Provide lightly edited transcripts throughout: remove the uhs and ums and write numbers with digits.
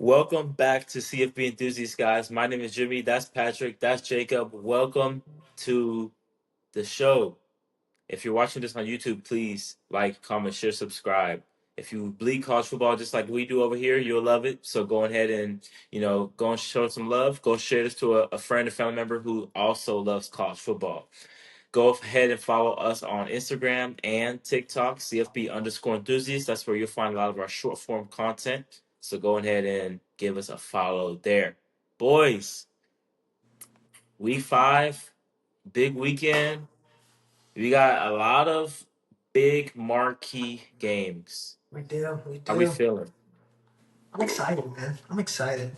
Welcome back to CFB Enthusiasts, guys. My name is Jimmy. That's Patrick. That's Jacob. Welcome to the show. If you're watching this on YouTube, please like, comment, share, subscribe. If you bleed college football just like we do over here, you'll love it. So go ahead and, go and show some love. Go share this to a friend, a family member who also loves college football. Go ahead and follow us on Instagram and TikTok, CFB_enthusiasts. That's where you'll find a lot of our short form content. So go ahead and give us a follow there. Boys, week 5, big weekend. We got a lot of big marquee games. We do. How we feeling? I'm excited, man. I'm excited.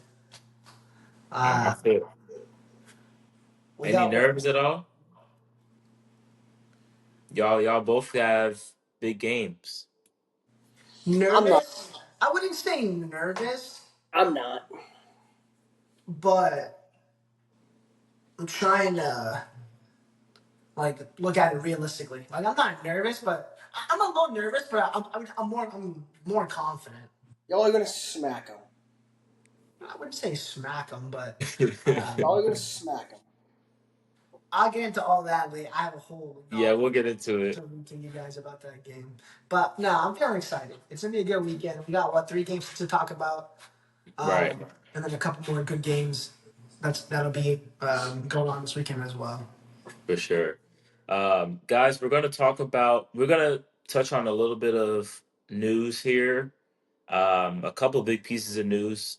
I Uh, feel. we Any got nerves at all? Y'all both have big games. I'm not. nervous. I wouldn't say nervous, I'm not. but I'm trying to look at it realistically. Like I'm not nervous, but I'm a little nervous, but I'm more confident. Y'all are gonna smack him. I wouldn't say smack them, but Y'all are gonna smack him. I'll get into all that later. I have a whole Yeah, we'll get into to it. read to you guys about that game. But no, I'm feeling excited. It's gonna be a good weekend. We got 3 games to talk about. Right. And then a couple more good games that'll be going on this weekend as well. For sure. Guys, we're going to touch on a little bit of news here. A couple of big pieces of news.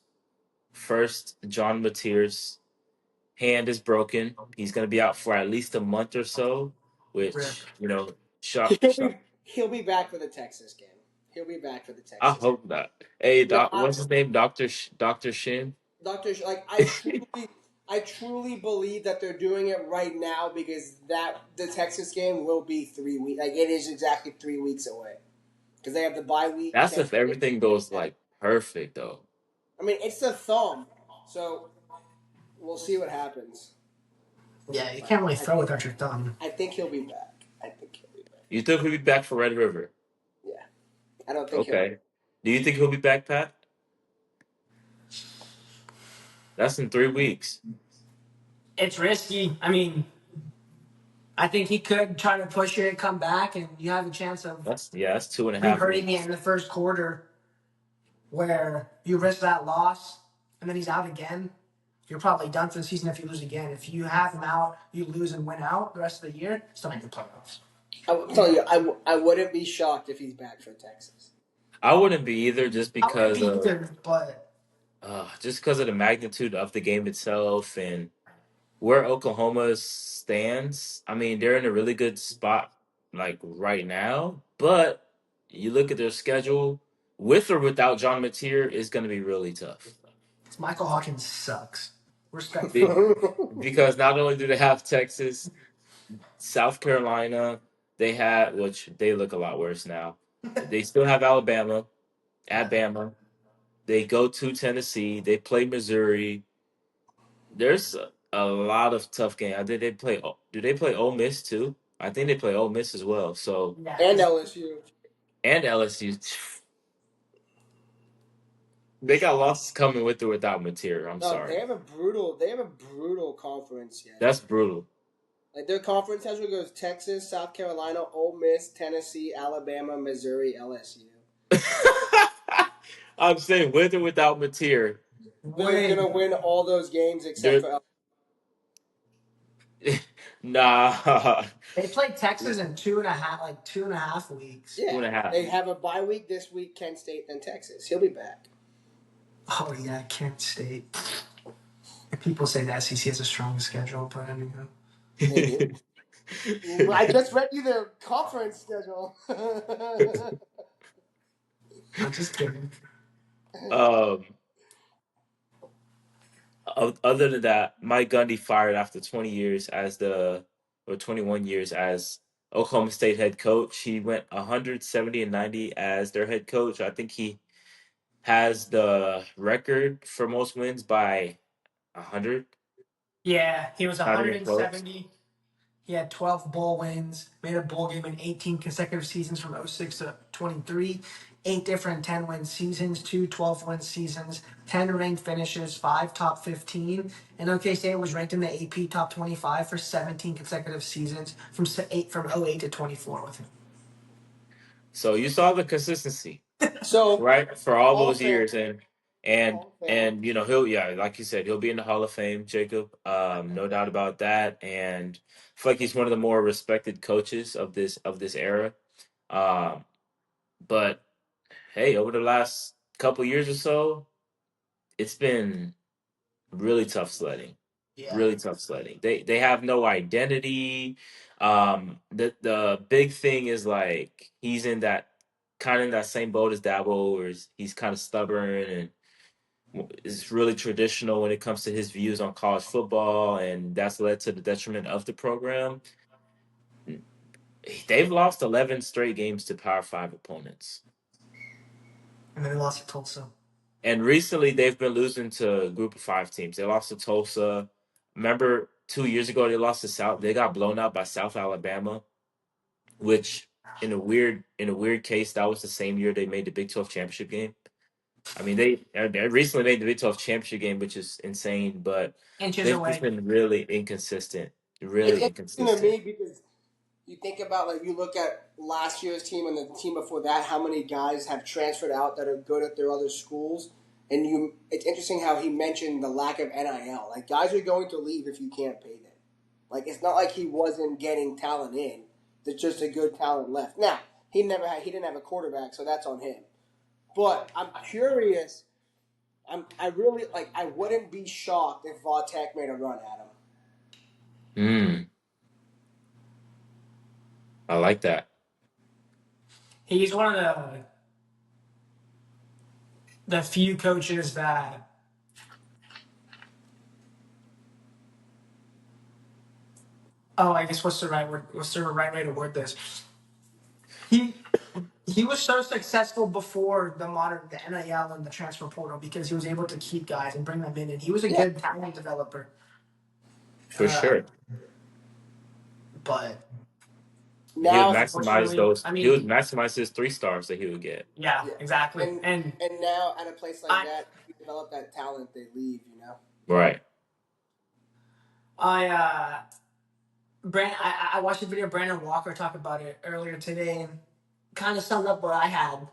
First, John Mateer's hand is broken. He's going to be out for at least a month or so, Rip. which, He'll shock. be he'll be back for the Texas game. He'll be back for the I Texas game. hope not. Hey, No, what's his name? Dr. Shin? Doctor. I truly believe that they're doing it right now because the Texas game will be 3 weeks. Like it is exactly 3 weeks away because they have the bye week. That's if everything goes like perfect, though. I mean, it's the thumb, so we'll see what happens. Yeah, you can't really throw without your thumb. I think he'll be back. You think he'll be back for Red River? Yeah, I don't think he'll. Okay. Do you think he'll be back, Pat? That's in 3 weeks. It's risky. I mean, I think he could try to push it, come back, and you have a chance of That's 2.5 re-hurting it weeks. in the first quarter where you risk that loss, and then he's out again. You're probably done for the season if you lose again. If you have him out, you lose and win out the rest of the year, still make the playoffs. I'm telling you, I wouldn't be shocked if he's back for Texas. I wouldn't be either, I wouldn't be either, but just because of the magnitude of the game itself and where Oklahoma stands. I mean, they're in a really good spot like right now, but you look at their schedule with or without John Mateer is going to be really tough. Michael Hawkins sucks. Be- Respectfully. because not only do they have Texas, South Carolina, which they look a lot worse now. They still have Alabama, at Bama. They go to Tennessee. They play Missouri. There's a lot of tough games. I think they play. Do they play Ole Miss too? I think they play Ole Miss as well. So Yeah, And LSU. and LSU, they got losses coming with or without Mateer. I'm No, sorry. they have a brutal conference yet. That's brutal. Like their conference schedule goes Texas, South Carolina, Ole Miss, Tennessee, Alabama, Missouri, LSU. I'm saying with or without Mateer, They're gonna win all those games except for. nah, They played Texas in 2.5 weeks. Yeah, 2.5. they have a bye week this week. Kent State, then Texas. He'll be back. Oh yeah, Kent State. People say the SEC has a strong schedule, but anyway. They do. I just read you their conference schedule. I'm just kidding. um, other than that, Mike Gundy fired after 20 years or 21 years as Oklahoma State head coach. He went 170-90 as their head coach. I think he has the record for most wins by 100. Yeah, he was Not even close. 170. He had 12 bowl wins, made a bowl game in 18 consecutive seasons from 06 to 23. 8 different 10-win seasons, 2 12-win seasons, 10 ranked finishes, 5 top 15. And OK State was ranked in the AP top 25 for 17 consecutive seasons from 08 to 24 with him. So you saw the consistency, So right, for all Hall of those Fame, years, and Hall of Famer. and you know he'll like you said he'll be in the Hall of Fame, Jacob. No doubt about that. And I feel like he's one of the more respected coaches of this era. Um, but hey, over the last couple years or so, it's been really tough sledding. Yeah. Really tough sledding. They have no identity. The big thing is like he's in that kind of in that same boat as Dabo, where he's kind of stubborn and is really traditional when it comes to his views on college football, and that's led to the detriment of the program. They've lost 11 straight games to Power Five opponents. And then they lost to Tulsa. And recently, they've been losing to Group of Five teams. They lost to Tulsa. Remember, 2 years ago they lost to South. They got blown out by South Alabama, which in a weird case that was the same year they made the Big 12 championship game. I mean, they recently made the Big 12 championship game, which is insane. But Inches they've just away. been really inconsistent. It's Really interesting to inconsistent. me because you think about like you look at last year's team and the team before that, how many guys have transferred out that are good at their other schools, and it's interesting how he mentioned the lack of NIL. Like guys are going to leave if you can't pay them. Like it's not like he wasn't getting talent in. There's just a good talent left. Now he didn't have a quarterback, so that's on him. But I'm curious. I really like. I wouldn't be shocked if Vautech made a run at him. I like that. He's one of the few coaches that I guess what's the right word? What's the right way to word this? He he was so successful before the NIL and the transfer portal because he was able to keep guys and bring them in, and he was a Yeah. good talent developer. For sure. But He would Now, maximize unfortunately, those. I He would mean, maximize his 3 stars that he would get. yeah, yeah, exactly. And and now at a place like I that, if you develop that talent, they leave. You know. Right. I I watched a video of Brandon Walker talk about it earlier today and kind of summed up what I had.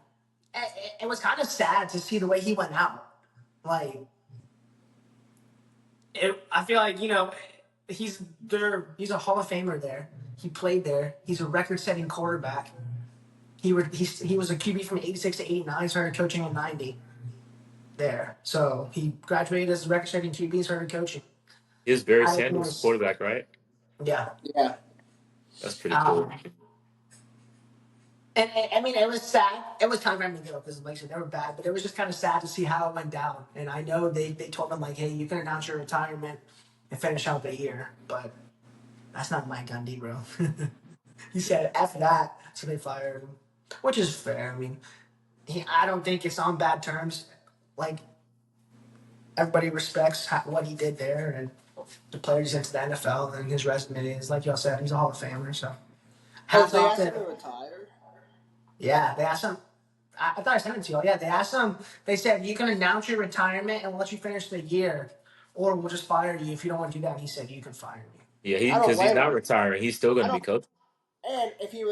It was kind of sad to see the way he went out. Like, I feel like he's there. He's a Hall of Famer there. He played there. He's a record-setting quarterback. He was a QB from '86 to '89. Started coaching in '90 there. So he graduated as a record-setting QB and started coaching. He was Barry I think Sanders quarterback, right? yeah. Yeah. That's pretty cool. Um, and I mean, it was sad. It was kind of random because, like I said, they were bad, but it was just kind of sad to see how it went down. And I know they told him like, "Hey, you can announce your retirement and finish out the year," but that's not Mike Gundy, bro. He said F that, so they fired him, which is fair. I mean, I don't think it's on bad terms. Like everybody respects what he did there, and the players into the NFL, and his resume is like y'all said, he's a Hall of Famer. So Oh, hats they off asked him to to retire. yeah. They asked him. I thought I sent it to you. Yeah, they asked him. They said you can announce your retirement and let you finish the year, or we'll just fire you if you don't want to do that. He said you can fire me. Yeah, I don't because he's blame not him. retiring. He's still going I to be don't. coaching. And if he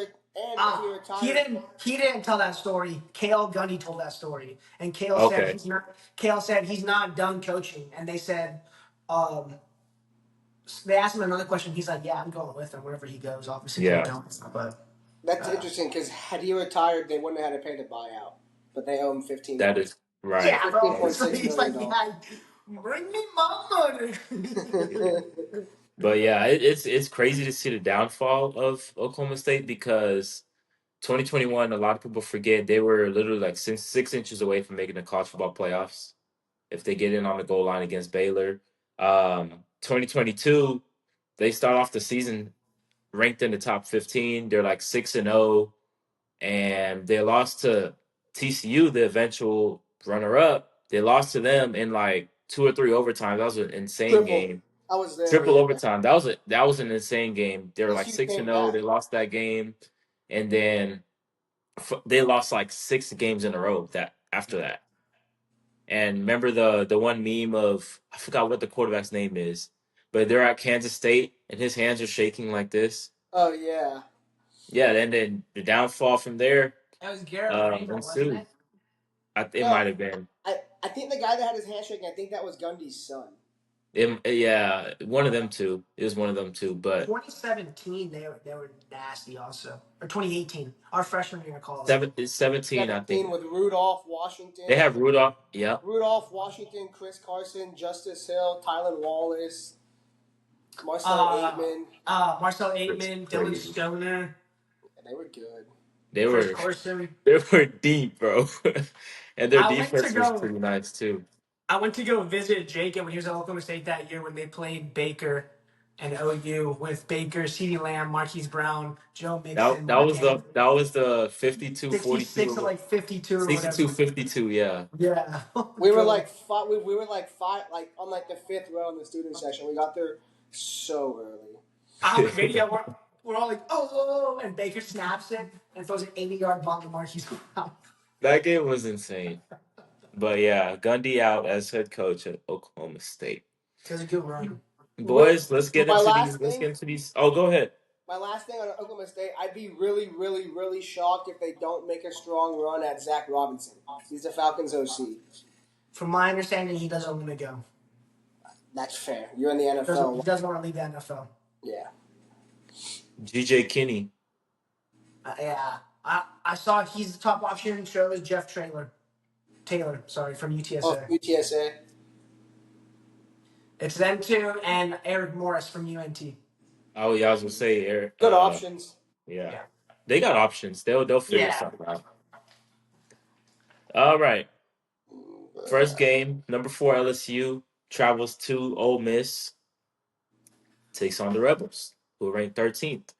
Ah, he retired, didn't. He didn't tell that story. Kale Gundy told that story, and Kale said Okay. he's not. Kale said he's not done coaching, and they said, they asked him another question. He's like, "Yeah, I'm going with him wherever he goes." Obviously, they Yeah, don't. But that's interesting because had he retired, they wouldn't have had to pay the buyout, but they owe him that is right. yeah, bro. fifteen That point is six He's million like, dollars. "Yeah, bring me my money." But yeah, it's crazy to see the downfall of Oklahoma State because 2021, a lot of people forget they were literally like 6 inches away from making the college football playoffs if they get in on the goal line against Baylor. 2022, they start off the season ranked in the top 15. They're like 6-0, and they lost to TCU, the eventual runner-up. They lost to them in like 2 or 3 overtimes. That was an insane Triple. game. I was there. Triple Yeah. overtime. That was an insane game. They were like TCU six and came zero. back. They lost that game, and then They lost like 6 games in a row that after that. And remember the one meme of I forgot what the quarterback's name is, but they're at Kansas State and his hands are shaking like this. Oh yeah. Yeah, and then the downfall from there That was Garrett Vrabel, wasn't ensued. it? It No, might have been. I think the guy that had his handshake, I think that was Gundy's son. Yeah, one of them two. It was one of them two, but 2017, they were nasty also. Or 2018, our freshman year of college. 17, I 17 think. with Rudolph, They Washington. have Rudolph. Yeah. Rudolph, Washington, Chris Carson, Justice Hill, Tylan Wallace, Marcel Aitman. Marcel It's Aitman, Dylan crazy. Stoner, Yeah, they were good. They Chris were Carson. they were deep, bro. And their I went to defense was go. pretty nice too. I went to go visit Jacob when he was at Oklahoma State that year when they played Baker and OU with Baker, CeeDee Lamb, Marquise Brown, Joe That Mixon, that Mark was Andrews. the 52-42 66 or to what? like 52 or whatever. 62-52, yeah. Yeah. We were Good. like we were like five, like on like the fifth row in the student section. We got there so early. I have a video where we're all like, oh, and Baker snaps it and throws an 80-yard bomb to Marquise Brown. That game was insane. But yeah, Gundy out as head coach at Oklahoma State. It was a good run. Boys, let's get My into last these. Let's thing, get into these. Oh, go ahead. my last thing on Oklahoma State, I'd be really, really, really shocked if they don't make a strong run at Zach Robinson. He's the Falcons OC. From my understanding, he doesn't want to go. That's fair. You're in the He NFL. doesn't want to leave the NFL. Yeah. GJ Kinney. Yeah. I saw he's the top option. So is Jeff Taylor, sorry, from Oh, UTSA. UTSA. It's them two and Eric Morris from UNT. Oh yeah, I was gonna say Eric. Good options. Yeah, Yeah. they got options. They'll figure Yeah. something out. All right. First game, number 4 LSU travels to Ole Miss, takes on the Rebels, who are ranked 13th.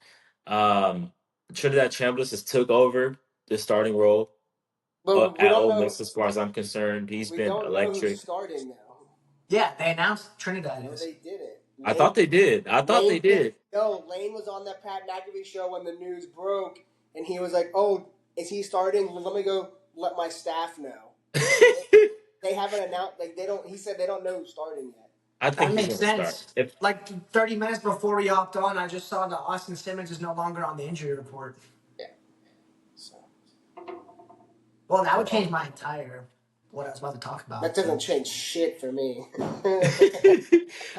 Um, Trinidad Chambliss has took over the starting role But we at don't Ole know. Miss, as far as I'm concerned. He's We been don't know who's electric. starting now. Yeah, they announced Trinidad No, is. they didn't. I thought they did. No, Lane was on that Pat McAfee show when the news broke, and he was like, "Oh, is he starting? Let me go let my staff know." They haven't announced. Like they don't. He said they don't know who's starting yet. I That think he's makes going to start. sense. Like 30 minutes before we hopped on, I just saw that Austin Simmons is no longer on the injury report. Yeah. So Well, that would change my entire what I was about to talk about. that doesn't change shit for me.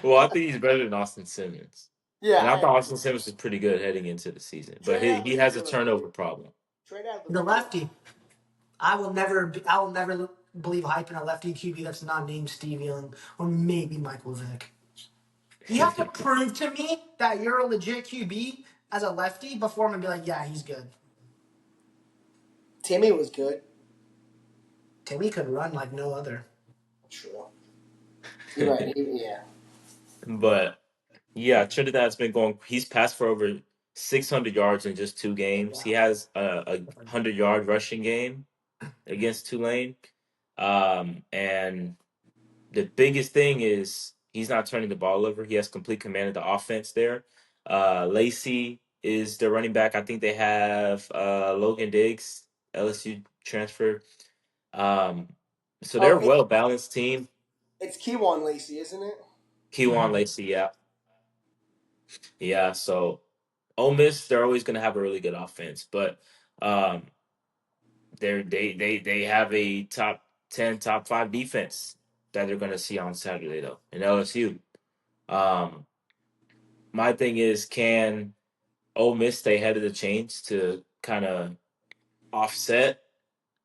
Well, I think he's better than Austin Simmons. Yeah, And I thought Austin Simmons was pretty good heading into the season. But he has a turnover problem. The lefty. I will never believe hype in a lefty QB that's not named Steve Young or maybe Michael Vick. You have to prove to me that you're a legit QB as a lefty before I'm gonna be like, yeah, he's good. Timmy was good. Timmy could run like no other. True. You're right. Yeah. But yeah, Trinidad's been going. He's passed for over 600 yards in just 2 games. He has a 100-yard rushing game against Tulane. And the biggest thing is he's not turning the ball over. He has complete command of the offense there. Lacey is their running back. I think they have Logan Diggs, LSU transfer. So they're a well balanced team. It's Kewan Lacey, isn't it? Kewan Lacey, yeah. Yeah, so Ole Miss, they're always gonna have a really good offense, but um they have a top 10, top 5 defense that they're gonna see on Saturday though in LSU. Um my thing is, can Ole Miss stay ahead of the chains to kind of offset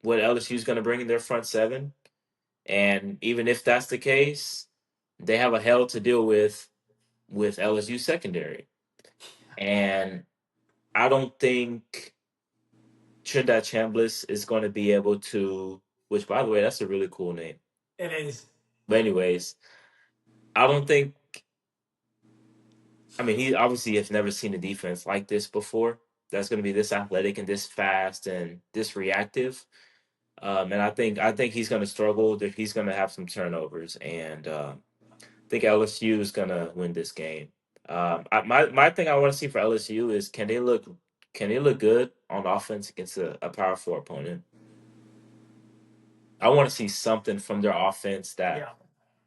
what LSU is going to bring in their front seven? And even if that's the case, they have a hell to deal with LSU secondary. And I don't think Trinidad Chambliss is going to be able to. Which, by the way, that's a really cool name. It is. But anyways, I don't think. I mean, he obviously has never seen a defense like this before. That's going to be this athletic and this fast and this reactive. And I think he's going to struggle. He's going to have some turnovers, and I think LSU is going to win this game. My thing I want to see for LSU is, can they look can he look good on offense against a power four opponent? I want to see something from their offense that Yeah.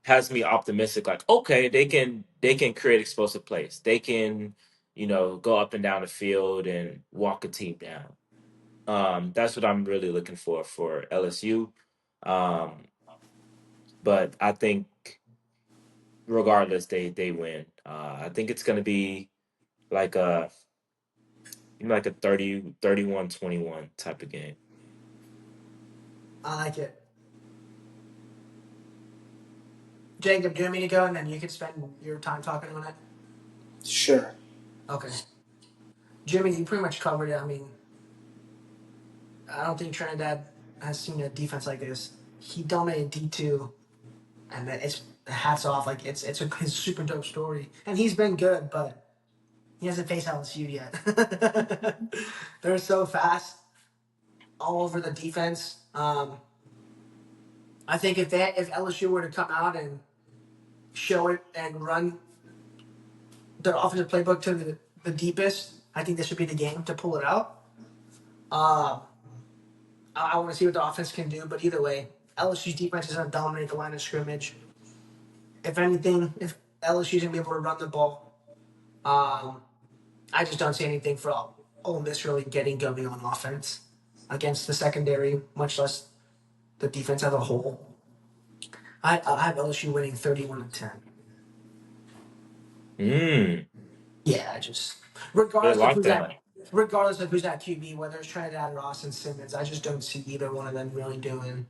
has me optimistic. Like, okay, they can create explosive plays. They can, go up and down the field and walk a team down. That's what I'm really looking for LSU. Um, but I think regardless, they win. I think it's gonna be like a like a 31-21 type of game. I like it. Jacob, do you want me to go and then you can spend your time talking on it? Sure. Okay. Jimmy, you pretty much covered it. I mean, I don't think Trinidad has seen a defense like this. He dominated D2, and it's hats off. Like it's his super dope story, and he's been good, but he hasn't faced LSU yet. They're so fast all over the defense. I think if LSU were to come out and show it and run their offensive playbook to the deepest, I think this would be the game to pull it out. Um, I want to see what the offense can do, but either way, LSU's defense is going to dominate the line of scrimmage. If anything, if LSU's going to be able to run the ball, um, I just don't see anything for Ole Miss really getting going on offense against the secondary, much less the defense as a whole. I have LSU winning 31-10. Mm, Yeah, I just really regardless of like who's at that. regardless of who's at QB, whether it's Trinidad or Austin Simmons, I just don't see either one of them really doing.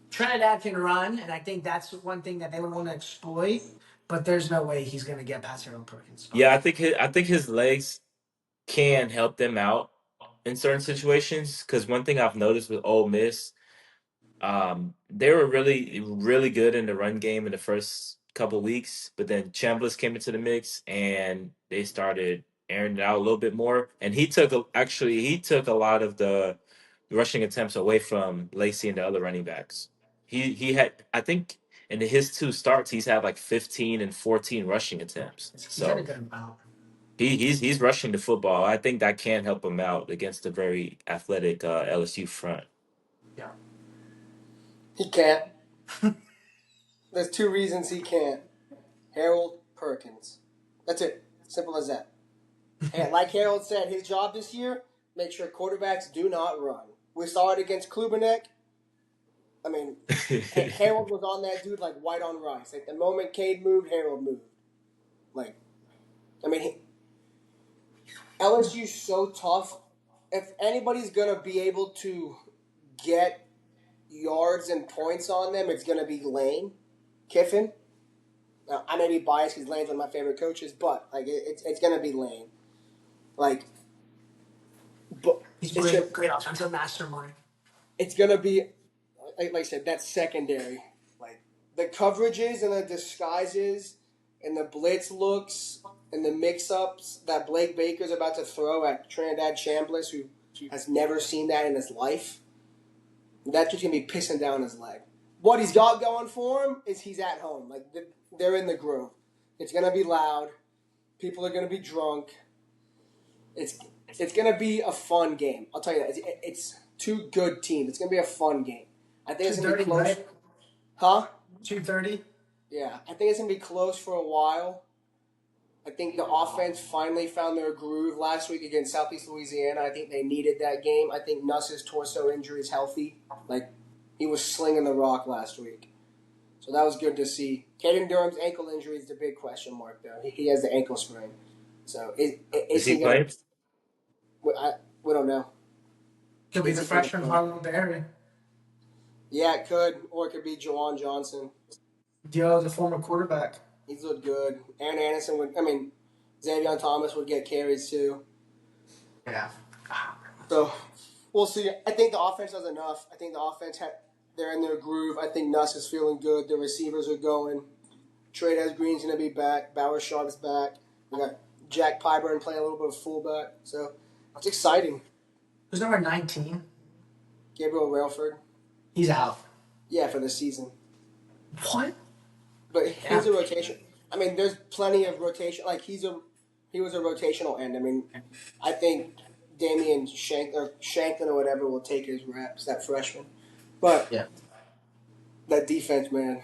Trinidad can run, and I think that's one thing that they would want to exploit. But there's no way he's going to get past Harold Perkins. Yeah, I think his legs can help them out in certain situations. Because one thing I've noticed with Ole Miss, they were really, really good in the run game in the first couple weeks, but then Chambliss came into the mix and they started airing it out a little bit more. And he took a lot of the rushing attempts away from Lacey and the other running backs. He had, I think, in his two starts he's had like 15 and 14 rushing attempts. He's had a So good amount. he's rushing the football. I think that can help him out against a very athletic LSU front. Yeah. He can't. There's two reasons he can't. Harold Perkins. That's it. Simple as that. And like Harold said, his job this year, make sure quarterbacks do not run. We saw it against Klubenek. I mean, Harold was on that dude like white on rice. Like the moment Cade moved, Harold moved. Like, I mean, LSU's so tough. If anybody's gonna be able to get yards and points on them, it's gonna be Lane Kiffin. Now, I may be biased because Lane's one of my favorite coaches, but like it's gonna be Lane. Like, but He's it's great offensive mastermind. it's gonna be like I said, that secondary, like the coverages and the disguises and the blitz looks and the mix-ups that Blake Baker's about to throw at Trinidad Chambliss, who has never seen that in his life. That's just gonna be pissing down his leg. What he's got going for him is he's at home. Like they're in the Grove. It's gonna be loud. People are gonna be drunk. It's gonna be a fun game. I'll tell you that. It's two good teams. It's gonna be a fun game. I think it's gonna be 2:30, close. right? Huh? 2:30. Yeah, I think it's gonna be close for a while. I think the offense finally found their groove last week against Southeast Louisiana. I think they needed that game. I think Nuss's torso injury is healthy. Like, he was slinging the rock last week. So that was good to see. Caden Durham's ankle injury is the big question mark, though. He has the ankle sprain. So is he he going playing? to... We don't know. He'll be Is the he gonna freshman play? Harlan Berry. Yeah, it could. Or it could be Jawan Johnson. Dio, the former quarterback. He's looked good. Aaron Anderson would... I mean, Xavier Thomas would get carries, too. Yeah. So we'll see. I think the offense does enough. I think the offense they're in their groove. I think Nuss is feeling good. The receivers are going. Trey Green's going to be back. Bauer Sharp's back. We got Jack Pyburn playing a little bit of fullback. So it's exciting. Who's number 19? Gabriel Railford. He's out. Yeah, for the season. What? But he's a rotation. I mean, there's plenty of rotation. Like he's a He was a rotational end. I mean, I think Damian Shanklin or whatever will take his reps. That freshman, but Yeah. that defense, man,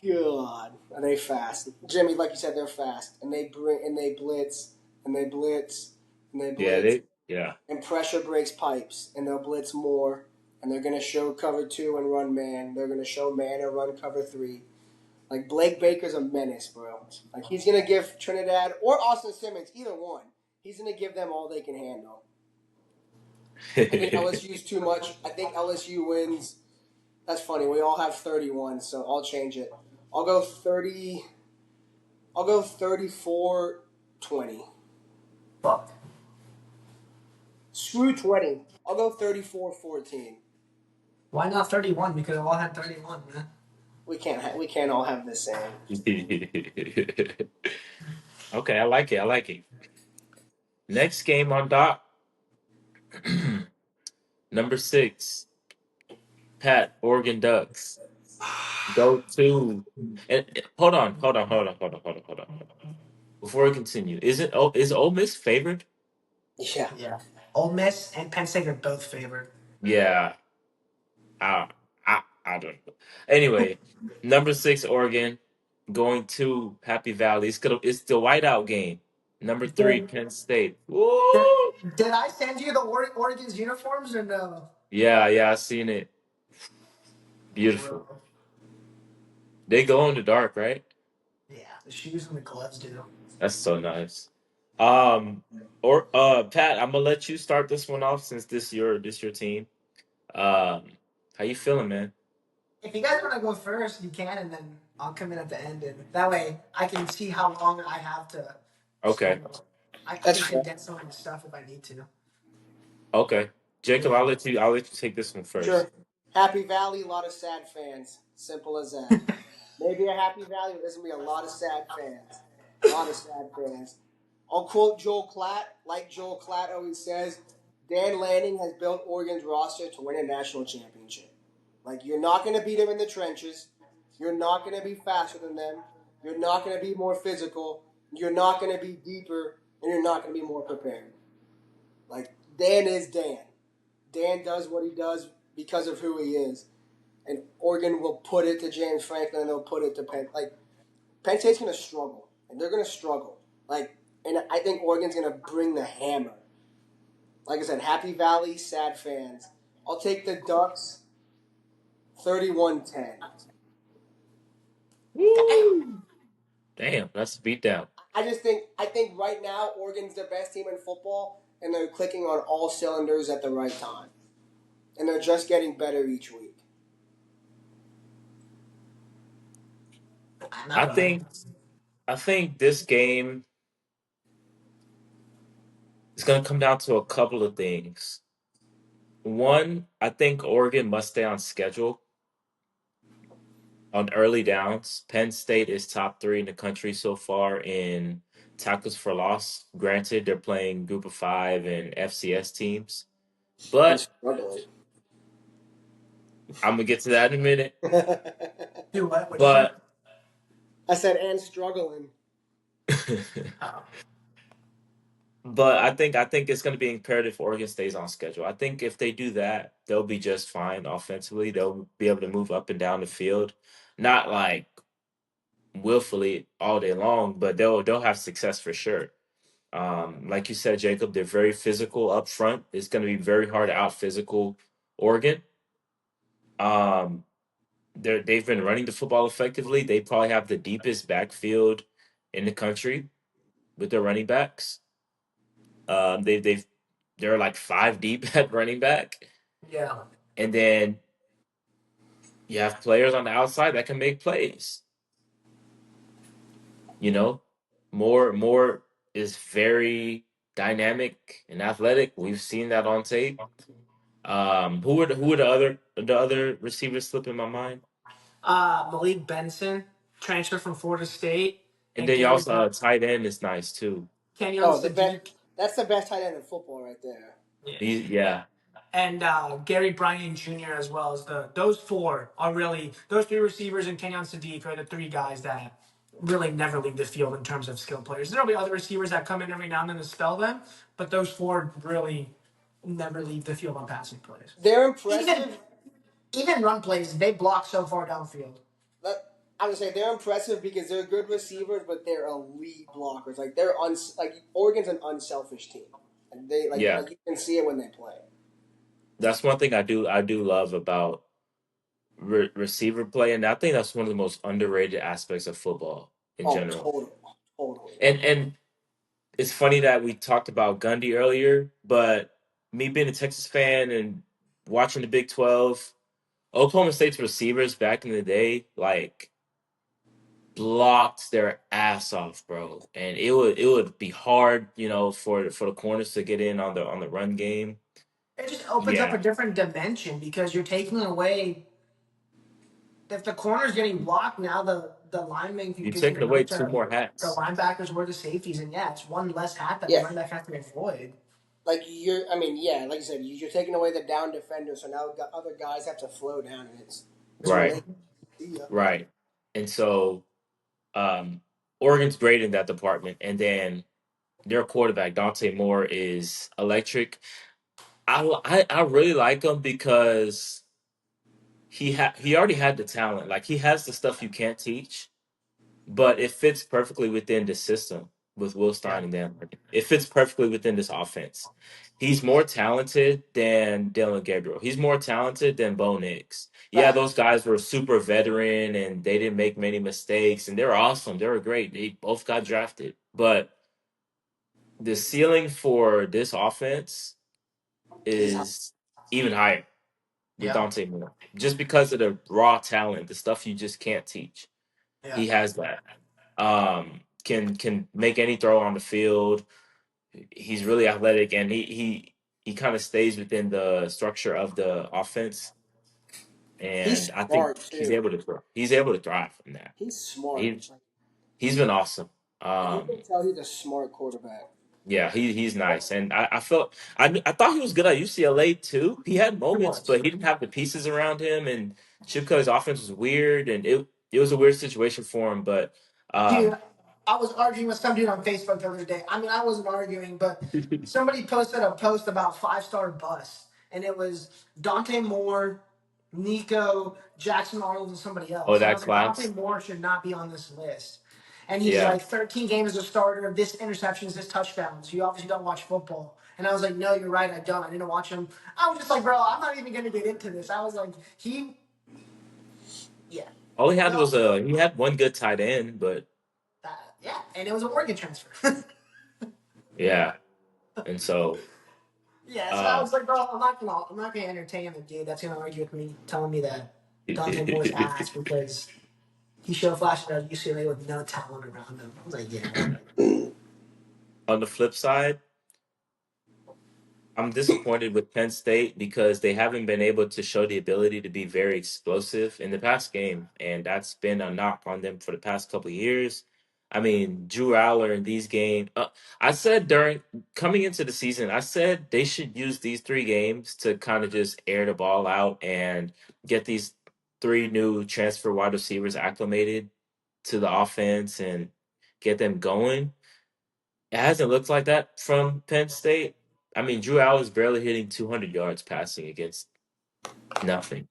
God, are they fast? Jimmy, like you said, they're fast, and they blitz and they blitz and they Yeah, blitz, yeah. and pressure breaks pipes, and they'll blitz more, and they're gonna show cover 2 and run man. They're gonna show man and run cover 3. Like Blake Baker's a menace, bro. Like he's gonna give Trinidad or Austin Simmons, either one. He's gonna give them all they can handle. I think LSU's too much. I think LSU wins. That's funny. We all have 31, so I'll change it. I'll go 30. I'll go 34-20. Fuck. Screw 20. I'll go 34-14. Why not 31? We could have all had 31, man. We can't all have the same. Okay, I like it. I like it. Next game on doc. Number 6, Pat, Oregon Ducks. Go to and hold on. Before we continue, is Ole Miss favored? Yeah. Yeah. Ole Miss and Penn State are both favored. Yeah, I I don't know. Anyway, number 6, Oregon going to Happy Valley. It's the whiteout game. Number 3, Did, Penn State. did, Woo! did I send you the Oregon's uniforms or no? Yeah, I seen it. Beautiful. Bro. They go in the dark, right? Yeah, the shoes and the gloves do. That's so nice. Or Pat, I'm gonna let you start this one off since this your team. Um, how you feeling, man? If you guys want to go first, you can, and then I'll come in at the end, and that way I can see how long I have to Okay, spend. I can That's fair. condense some of the stuff if I need to. okay, Jacob, Yeah. I'll let you take this one first. Sure. Happy Valley, a lot of sad fans. Simple as that. Maybe a Happy Valley, but there's going to be a lot of sad fans. A lot of sad fans. I'll quote Joel Klatt. Like Joel Klatt always says, Dan Lanning has built Oregon's roster to win a national championship. Like, you're not going to beat them in the trenches. You're not going to be faster than them. You're not going to be more physical. You're not going to be deeper. And you're not going to be more prepared. Like, Dan is Dan. Dan does what he does because of who he is. And Oregon will put it to James Franklin, and they'll put it to Penn. Like, Penn State's going to struggle, and they're going to struggle. Like, and I think Oregon's going to bring the hammer. Like I said, Happy Valley, sad fans. I'll take the Ducks 31-10. Woo! Damn, that's a beatdown. I think right now Oregon's the best team in football, and they're clicking on all cylinders at the right time. And they're just getting better each week. I think I think this game is gonna come down to a couple of things. One, I think Oregon must stay on schedule on early downs. Penn State is top 3 in the country so far in tackles for loss. Granted, they're playing Group of 5 and FCS teams, And but struggling. I'm gonna get to that in a minute. Do what? What'd you say? But I said, and struggling. Oh. but I think it's going to be imperative for Oregon stays on schedule. I think if they do that, they'll be just fine offensively. They'll be able to move up and down the field, not like willfully all day long, but they'll have success for sure. Like you said, Jacob, they're very physical up front. It's going to be very hard to out physical Oregon. Um, they've been running the football effectively. They probably have the deepest backfield in the country with their running backs. They're like 5 deep at running back, Yeah. and then you have players on the outside that can make plays. You know, more is very dynamic and athletic. We've seen that on tape. Who are the other receivers slipping my mind? Malik Benson, transfer from Florida State, And and then you also tight end is nice too. Kenyon Oh, Sadiq. that's the best tight end in football right there. Yeah, And Gary Bryant Jr. as well as those 4 are really those 3 receivers and Kenyon Sadiq are the 3 guys that really never leave the field in terms of skill players. There'll be other receivers that come in every now and then to spell them, but those four really never leave the field on passing plays. They're Even impressive. even run plays, they block so far downfield. I would say they're impressive because they're good receivers, but they're elite blockers. Like like Oregon's an unselfish team. And they Yeah, like you can see it when they play. that's one thing I do love about receiver play, and I think that's one of the most underrated aspects of football in Oh, general. totally, totally. And it's funny that we talked about Gundy earlier, but me being a Texas fan and watching the Big 12, Oklahoma State's receivers back in the day, like blocked their ass off, bro. And it would be hard, for the corners to get in on the run game. It just opens up a Yeah, different dimension because you're taking away. If the corner's getting blocked, now the lineman can you're get taking to know away each two other. more The hats. linebackers were the safeties, and yeah, it's one less hat that the Yeah, running back has to avoid. like you're. I mean, yeah, like you said, you're taking away the down defender, so now other guys have to flow down, and it's Right, really. Yeah. right. And so um Oregon's great in that department. And then their quarterback, Dante Moore, is electric. I really like him because he already had the talent. Like he has the stuff you can't teach, but it fits perfectly within the system with Will Yeah. Stein and them. It fits perfectly within this offense. He's more talented than Dylan Gabriel. He's more talented than Bo Nix. Yeah, those Facts. guys were super veteran and they didn't make many mistakes and they're awesome. They were great. They both got drafted. But the ceiling for this offense Is is even higher with Yeah. Dante Moore. Just because of the raw talent, the stuff you just can't teach. Yeah. He has that. Can make any throw on the field. He's really athletic, and he kind of stays within the structure of the offense. he's And I think smart he's too. able to throw. He's able to thrive from that. He's smart. He he's been awesome. Like you can tell he's a smart quarterback. Yeah, he's nice, and I felt I thought he was good at UCLA too. He had It moments, was. but he didn't have the pieces around him, and Chip Kelly's offense was weird, and it was a weird situation for him. But Dude, um, I was arguing with some dude on Facebook the other day. I mean, I wasn't arguing, but somebody posted a post about 5-star busts, and it was Dante Moore, Nico, Jackson Arnold, and somebody oh, else. And I that was like, Dante class, Moore should not be on this list. And he's yeah. like, 13 games as a starter, this interceptions, this touchdowns. You obviously don't watch football. And I was like, no, you're right, I don't. I didn't watch him. I was just like, bro, I'm not even going to get into this. I was like, yeah. All he had No, was he had one good tight end, but yeah, and it was an Oregon transfer. yeah, and so Yeah, so I uh, was like, bro, I'm not gonna entertain a dude that's gonna argue with me, telling me that Dante Moore's ass because he showed flashes at UCLA with no talent around him. I was like, yeah, on the flip side, I'm disappointed with Penn State because they haven't been able to show the ability to be very explosive in the past game, and that's been a knock on them for the past couple of years. I mean, Drew Aller in these games. I said during coming into the season, I said they should use these 3 games to kind of just air the ball out and get these 3 new transfer wide receivers acclimated to the offense and get them going. It hasn't looked like that from Penn State. I mean, Drew Allen's barely hitting 200 yards passing against nothing.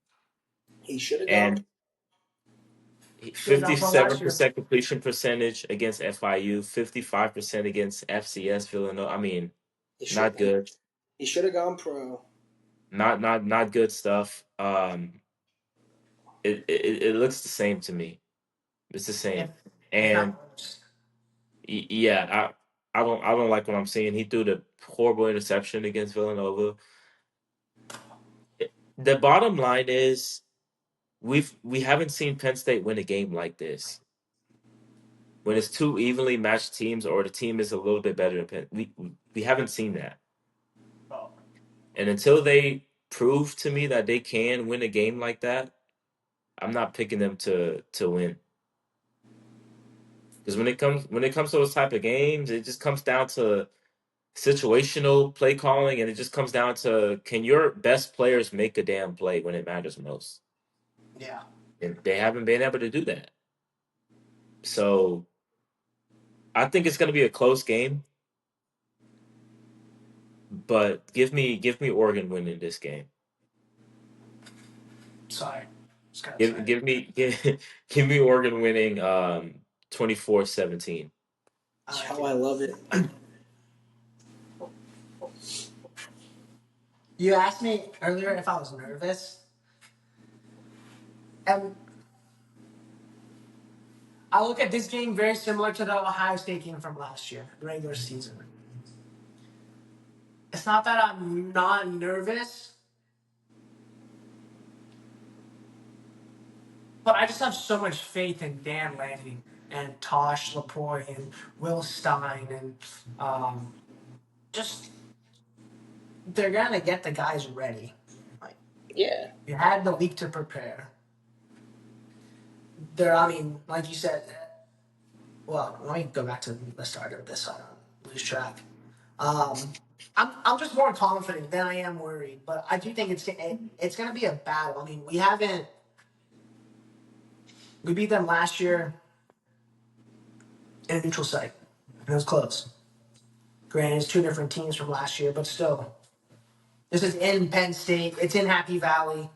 He should have gone. And should have gone pro last year. 57% completion percentage against FIU, 55% against FCS Villanova. I mean, He should. not good. He should have gone pro. Not good stuff. It looks the same to me. It's the If same. if And not worse. yeah, I don't like what I'm seeing. He threw the horrible interception against Villanova. The bottom line is we haven't seen Penn State win a game like this. When it's two evenly matched teams or the team is a little bit better than Penn. We haven't seen that. And until they prove to me that they can win a game like that, I'm not picking them to win. Because when it comes to those type of games, it just comes down to situational play calling, and it just comes down to can your best players make a damn play when it matters most? Yeah. And they haven't been able to do that. So I think it's going to be a close game, but give me Oregon winning this game. Sorry. Just got Give excited. give me give me Oregon winning 24-17. I like Oh, it. I love it. You asked me earlier if I was nervous. And I look at this game very similar to the Ohio State game from last year, the regular season. It's not that I'm not nervous, but I just have so much faith in Dan Lanning and Tosh Lapoy and Will Stein and just they're gonna get the guys ready. Like Yeah. you had the week to prepare. I mean, like you said, well, let me go back to the start of this so I don't lose track. I'm just more confident than I am worried, but I do think it's going to be a battle. I mean, we beat them last year in a neutral site. It was close. Granted, it's two different teams from last year, but still, this is in Penn State. It's in Happy Valley.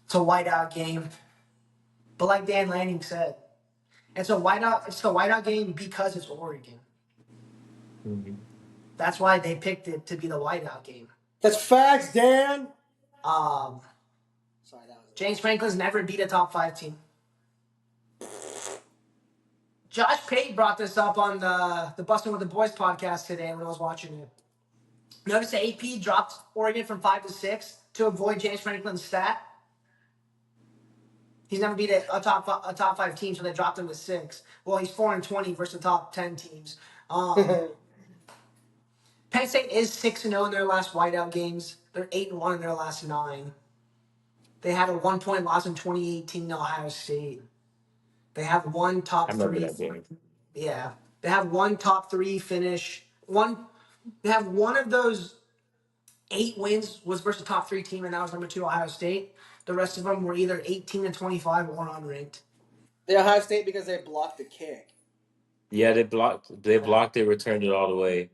It's a whiteout game. But like Dan Lanning said, it's a whiteout. It's the whiteout game because it's Oregon. Mhm. That's why they picked it to be the whiteout game. That's facts, Dan. Um, Sorry, that was. James Franklin's never beat a top 5 team. Josh Pate brought this up on the Bustin' with the Boys podcast today when I was watching it. Notice the AP dropped Oregon from 5 to 6 to avoid James Franklin's stat. He's never beat a top 5 team, so they dropped him to 6. Well, he's 4-20 versus the top 10 teams. Penn State is 6-0 in their last whiteout games. They're 8-1 in their last 9. They had a 1-point loss in 2018 to Ohio State. They have one I top remember 3. that game. Yeah, they have one top 3 finish. They have one of those 8 wins was versus top 3 team, and that was number 2 Ohio State. The rest of them were either 18-25 or unranked. The Ohio State because they blocked the kick. Yeah, they blocked it, returned it all the way.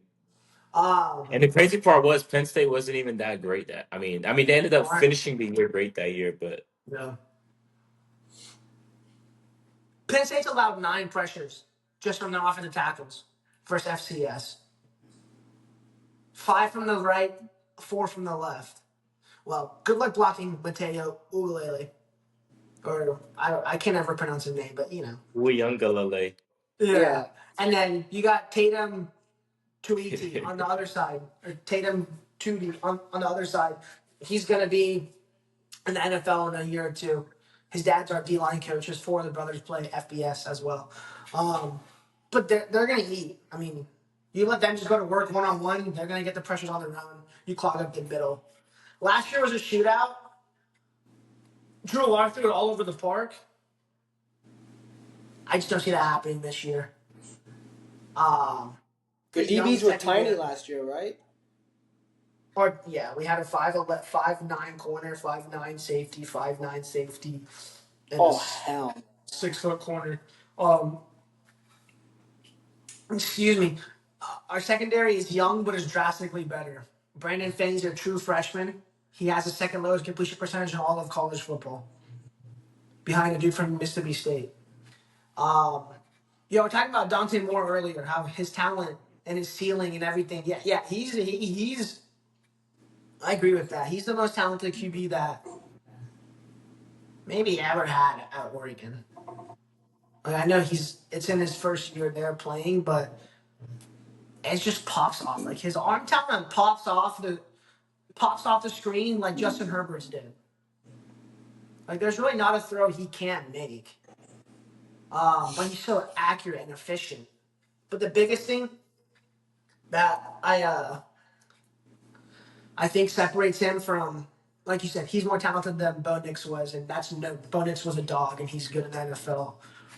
Um, And the crazy part was Penn State wasn't even that great that they ended up finishing the year great that year, but yeah. Penn State's allowed 9 pressures just from the offensive tackles versus FCS. 5 from the right, 4 from the left. Well, good luck blocking Mateo Ugalele. Or I can't ever pronounce his name, but you know. Uyunglele. Yeah. Yeah. And then you got Tatum Tuiti on the other side, or Tatum Tuiti on the other side. He's going to be in the NFL in a year or two. His dad's our D-line coach. His 4 of the brothers play FBS as well. But they're going to eat. I mean, you let them just go to work one-on-one, they're going to get the pressures on their own. You clog up the middle. Last year was a shootout. Drew Lock threw it all over the park. I just don't see that happening this year. Your Young DBs were second tiny year. last year, right? Or yeah, we had a 5'9" corner, 5'9" safety, 5'9" safety, and Oh hell. 6-foot corner. Excuse me. Our secondary is young, but is drastically better. Brandon Finney's a true freshman. He has the second lowest completion percentage in all of college football, behind a dude from Mississippi State. We're talking about Dante Moore earlier, how his talent and his ceiling and everything. Yeah, he's. I agree with that. He's the most talented QB that maybe ever had at Oregon. Like, I know it's in his first year there playing, but it just pops off. Like his arm talent pops off the screen like Justin Herbert's did. Like there's really not a throw he can't make. But he's so accurate and efficient. But the biggest thing that I think separates him from, like you said, he's more talented than Bo Nix was, and Bo Nix was a dog, and he's good in the NFL.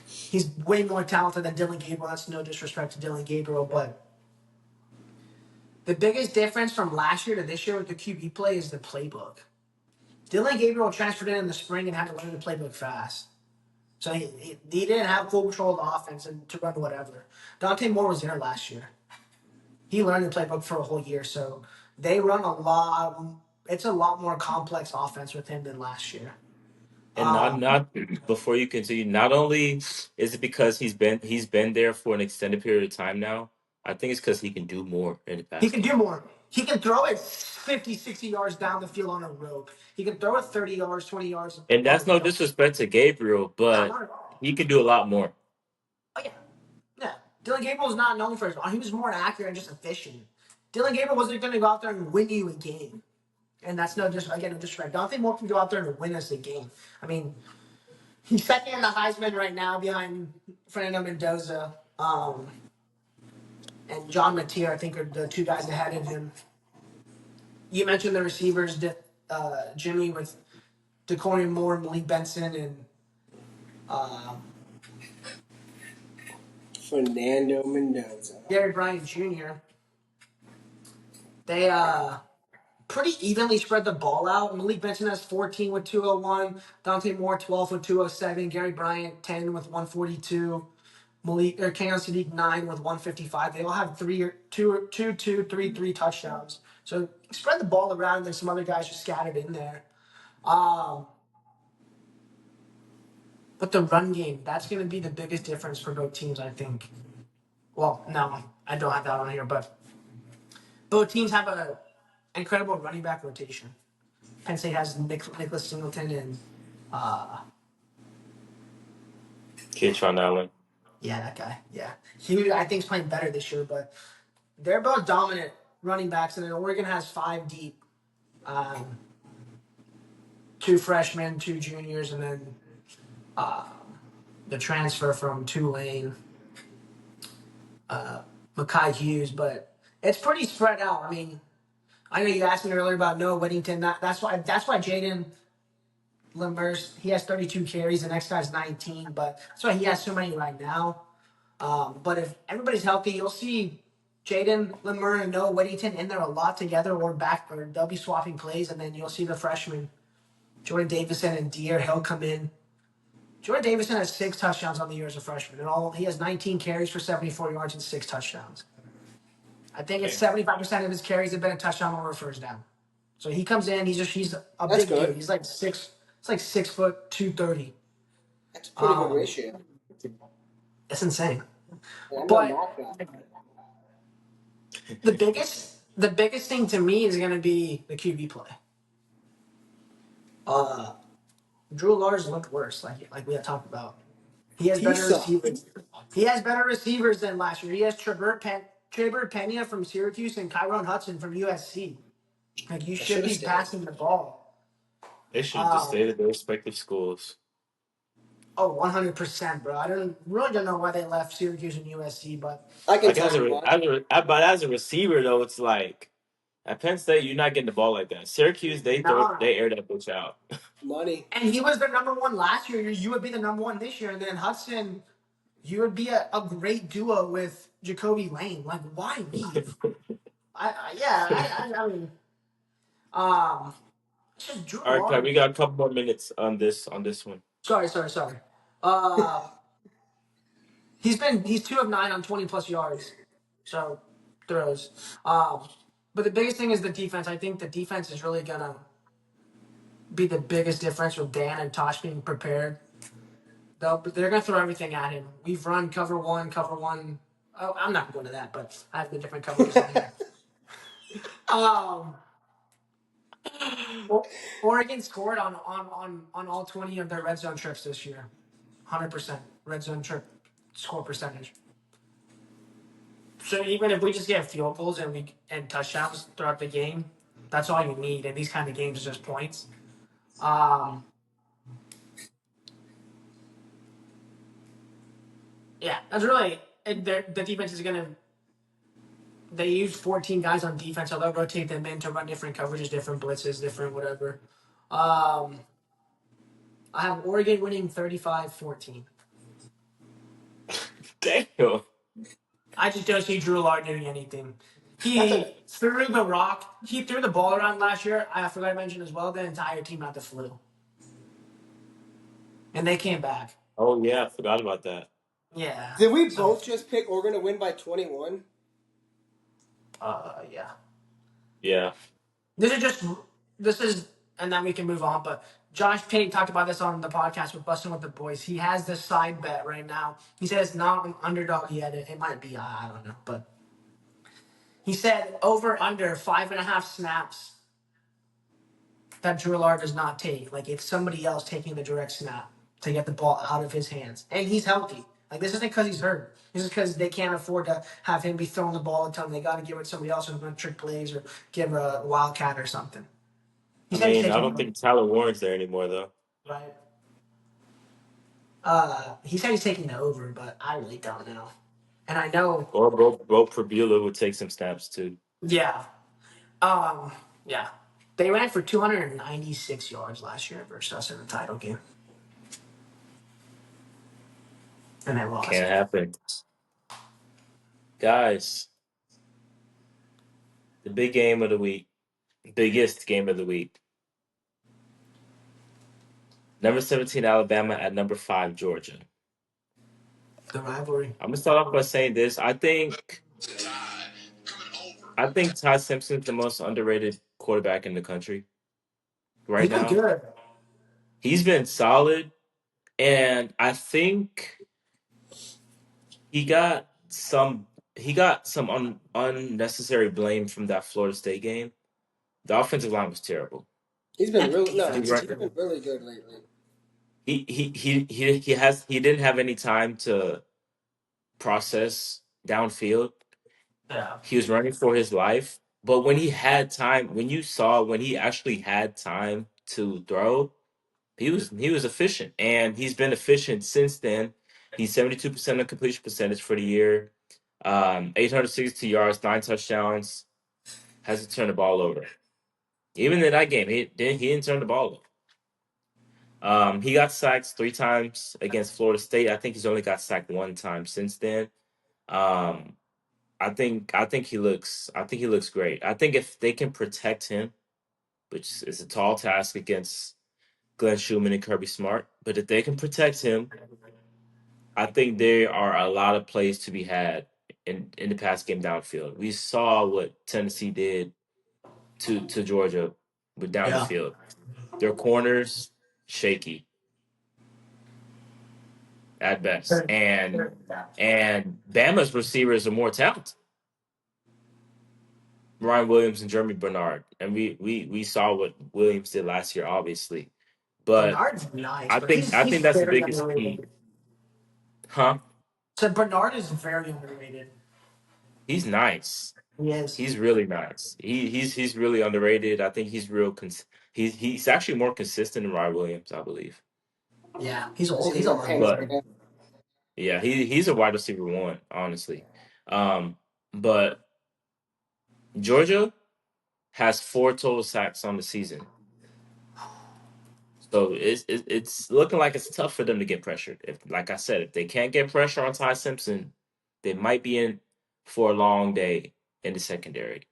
He's way more talented than Dylan Gabriel. That's no disrespect to Dylan Gabriel, but the biggest difference from last year to this year with the QB play is the playbook. Dylan Gabriel transferred in the spring and had to learn the playbook fast. So he didn't have full control of the offense and to run whatever. Dante Moore was there last year. He learned the playbook for a whole year, so they run a lot. It's a lot more complex offense with him than last year. And not before you continue. Not only is it because he's been there for an extended period of time now. I think it's because he can do more in the He pass can game. do more. He can throw it 50, 60 yards down the field on a rope. He can throw it 30 yards, 20 yards And on a that's no rope. disrespect to Gabriel, No, but not at all. he can do a lot more. Oh, yeah. Yeah. Dylan Gabriel is not known for his arm. He was more accurate and just efficient. Dylan Gabriel wasn't going to go out there and win you a game. And that's no disrespect. Dante Moore can go out there and win us the game. I mean, he's second in the Heisman right now behind Fernando Mendoza. And John Mateer, I think, are the two guys ahead of him. You mentioned the receivers, Jimmy, with DeCorian Moore, Malik Benson, and Fernando Mendoza. Gary Bryant Jr. They pretty evenly spread the ball out. Malik Benson has 14 with 201. Dante Moore 12 with 207. Gary Bryant 10 with 142. Kansas City 9 with 155. They all have 3 touchdowns. So spread the ball around, and some other guys just scattered in there. But the run game, that's going to be the biggest difference for both teams, I think. Well, no, I don't have that on here, but both teams have an incredible running back rotation. Penn State has Nicholas Singleton and, Kaytron Allen. yeah, that guy. Yeah. I think, is playing better this year, but they're both dominant running backs, and then Oregon has 5 deep. 2 freshmen, 2 juniors, and then the transfer from Tulane, Mekhi Hughes. But it's pretty spread out. I mean, I know you asked me earlier about Noah Whittington. That's why Jaden Limers, he has 32 carries. The next guy's 19, but that's why he has so many right now. But if everybody's healthy, you'll see Jaden Limmer and Noah Whittington in there a lot together, or they'll be swapping plays, and then you'll see the freshmen Jordan Davison and Deere Hill come in. Jordan Davison has 6 touchdowns on the year as a freshman, and he has 19 carries for 74 yards and 6 touchdowns. I think it's 75% of his carries have been a touchdown or a first down. So he comes in, he's a That's big good. dude. He's like 6 foot 230. That's a pretty good ratio. It's insane. I'm But not that. the biggest thing to me is gonna be the QB play. Drew Lars looked worse, like we had talked about. He has better sucks. receivers. He has better receivers than last year. He has Trevor Pena from Syracuse and Kyron Hudson from USC. Like, you should be passing the ball. They should have just stayed at their respective schools. Oh, 100%, bro. I don't know why they left Syracuse and USC, but I can Like tell you why. but as a receiver though, it's like at Penn State you're not getting the ball like that. Syracuse no. they air that bitch out. Money. And he was the number 1 last year. You would be the number 1 this year, and then Hudson, you would be a great duo with Jacoby Lane. Like, why leave? I mean, just Drew All right, Kai, we Lars. got a couple more minutes on this one. Sorry. Uh, he's 2 of 9 on 20+ yards, so throws. But the biggest thing is the defense. I think the defense is really gonna be the biggest difference with Dan and Tosh being prepared. They're gonna throw everything at him. We've run cover one. Oh, I'm not going to that, but I have the different coverages on here. Oregon scored on all 20 of their red zone trips this year. 100% red zone trip score percentage. So even if we just get field goals and touchdowns throughout the game, that's all you need. And these kind of games is just points. Yeah, that's really the defense is gonna. They use 14 guys on defense, so they'll rotate them in to run different coverages, different blitzes, different whatever. I have Oregon winning 35-14. Damn. I just don't see Drew Lard doing anything. He threw the rock. He threw the ball around last year. I forgot to mention as well, the entire team had the flu. And they came back. Oh yeah, I forgot about that. Yeah. Did we So, both just pick Oregon to win by 21? yeah. Yeah. This is just this is, and then we can move on. But Josh Pate talked about this on the podcast with Busting with the Boys. He has this side bet right now. He said it's not an underdog yet. It might be. I don't know, but he said over under 5.5 snaps that Drillard does not take. Like it's somebody else taking the direct snap to get the ball out of his hands, and he's healthy. Like this isn't because he's hurt. This is because they can't afford to have him be throwing the ball all the time. They got to give it to somebody else who's going to trick plays or give a wildcat or something. He I said he's mean, I taking don't think Tyler Warren's there anymore though. right. He said he's taking the over, but I really don't know. And I know, Or Bo Prabula would take some snaps too. yeah, um, yeah, they ran for 296 yards last year versus us in the title game, and they lost. Can't happen. Guys, the big game of the week. Biggest game of the week. Number 17 Alabama at number 5 Georgia. The rivalry. I'm gonna start off by saying this. I think Ty Simpson's the most underrated quarterback in the country right He's been now. good. He's been solid, and I think he got some unnecessary blame from that Florida State game. The offensive line was terrible. He's been And the really no. He defense He's run- been too. really good lately. he didn't have any time to process downfield. Yeah. He was running for his life. But when he had time, when he actually had time to throw, he was efficient, and he's been efficient since then. He's 72% of completion percentage for the year, 862 yards, 9 touchdowns. Hasn't turned the ball over. Even in that game, he didn't turn the ball over. He got sacked 3 times against Florida State. I think he's only got sacked 1 time since then. Um, I think he looks great. I think if they can protect him, which is a tall task against Glenn Schumann and Kirby Smart, but if they can protect him, I think there are a lot of plays to be had in the pass game downfield. We saw what Tennessee did to Georgia with down the Yeah. field. Their corners shaky at best, and Bama's receivers are more talented. Ryan Williams and Jeremy Bernard, and we saw what Williams did last year, obviously. But Bernard's nice, I but think he's I he's think that's the very biggest key, underrated. huh? So Bernard is very underrated. He's nice. He is. He's really nice. He's really underrated. I think he's he's actually more consistent than Ryan Williams, I believe. Yeah. Especially He's because a of little Penn But older. State. yeah, he's a wide receiver one, honestly. But Georgia has 4 total sacks on the season. So it's looking like it's tough for them to get pressured. If, like I said, if they can't get pressure on Ty Simpson, they might be in for a long day in the secondary.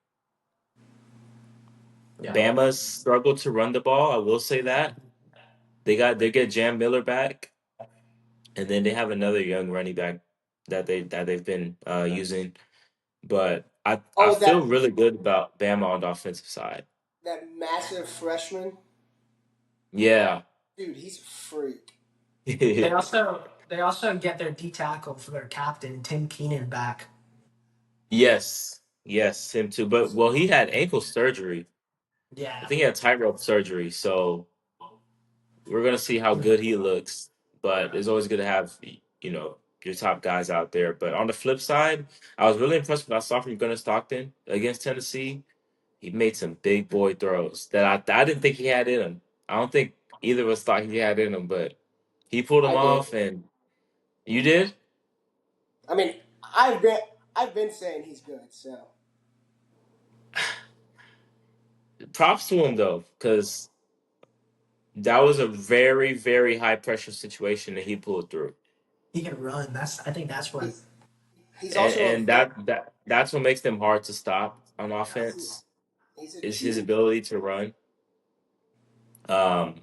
Yeah. Bama's struggled to run the ball. I will say that they get Jam Miller back, and then they have another young running back that they've been using. But I Oh, feel really good about Bama on the offensive side. that massive freshman Yeah. dude. He's a freak. They also get their D tackle for their captain, Tim Keenan, back. Yes. Yes, him too. But well, he had ankle surgery. I Yeah. think he had tightrope surgery, so we're gonna see how good he looks. But it's always good to have your top guys out there. But on the flip side, I was really impressed with what I saw from Gunnar Stockton against Tennessee. He made some big boy throws that I didn't think he had in him. I don't think either of us thought he had in him, but he pulled them I did. off. And you did. I mean, I've been saying he's good. So Props to him though, because that was a very very high pressure situation that he pulled through. He can run. I think that's what. he's he's and, also a and vet. that's what makes them hard to stop on offense He's a is his cheat. ability to run. Um,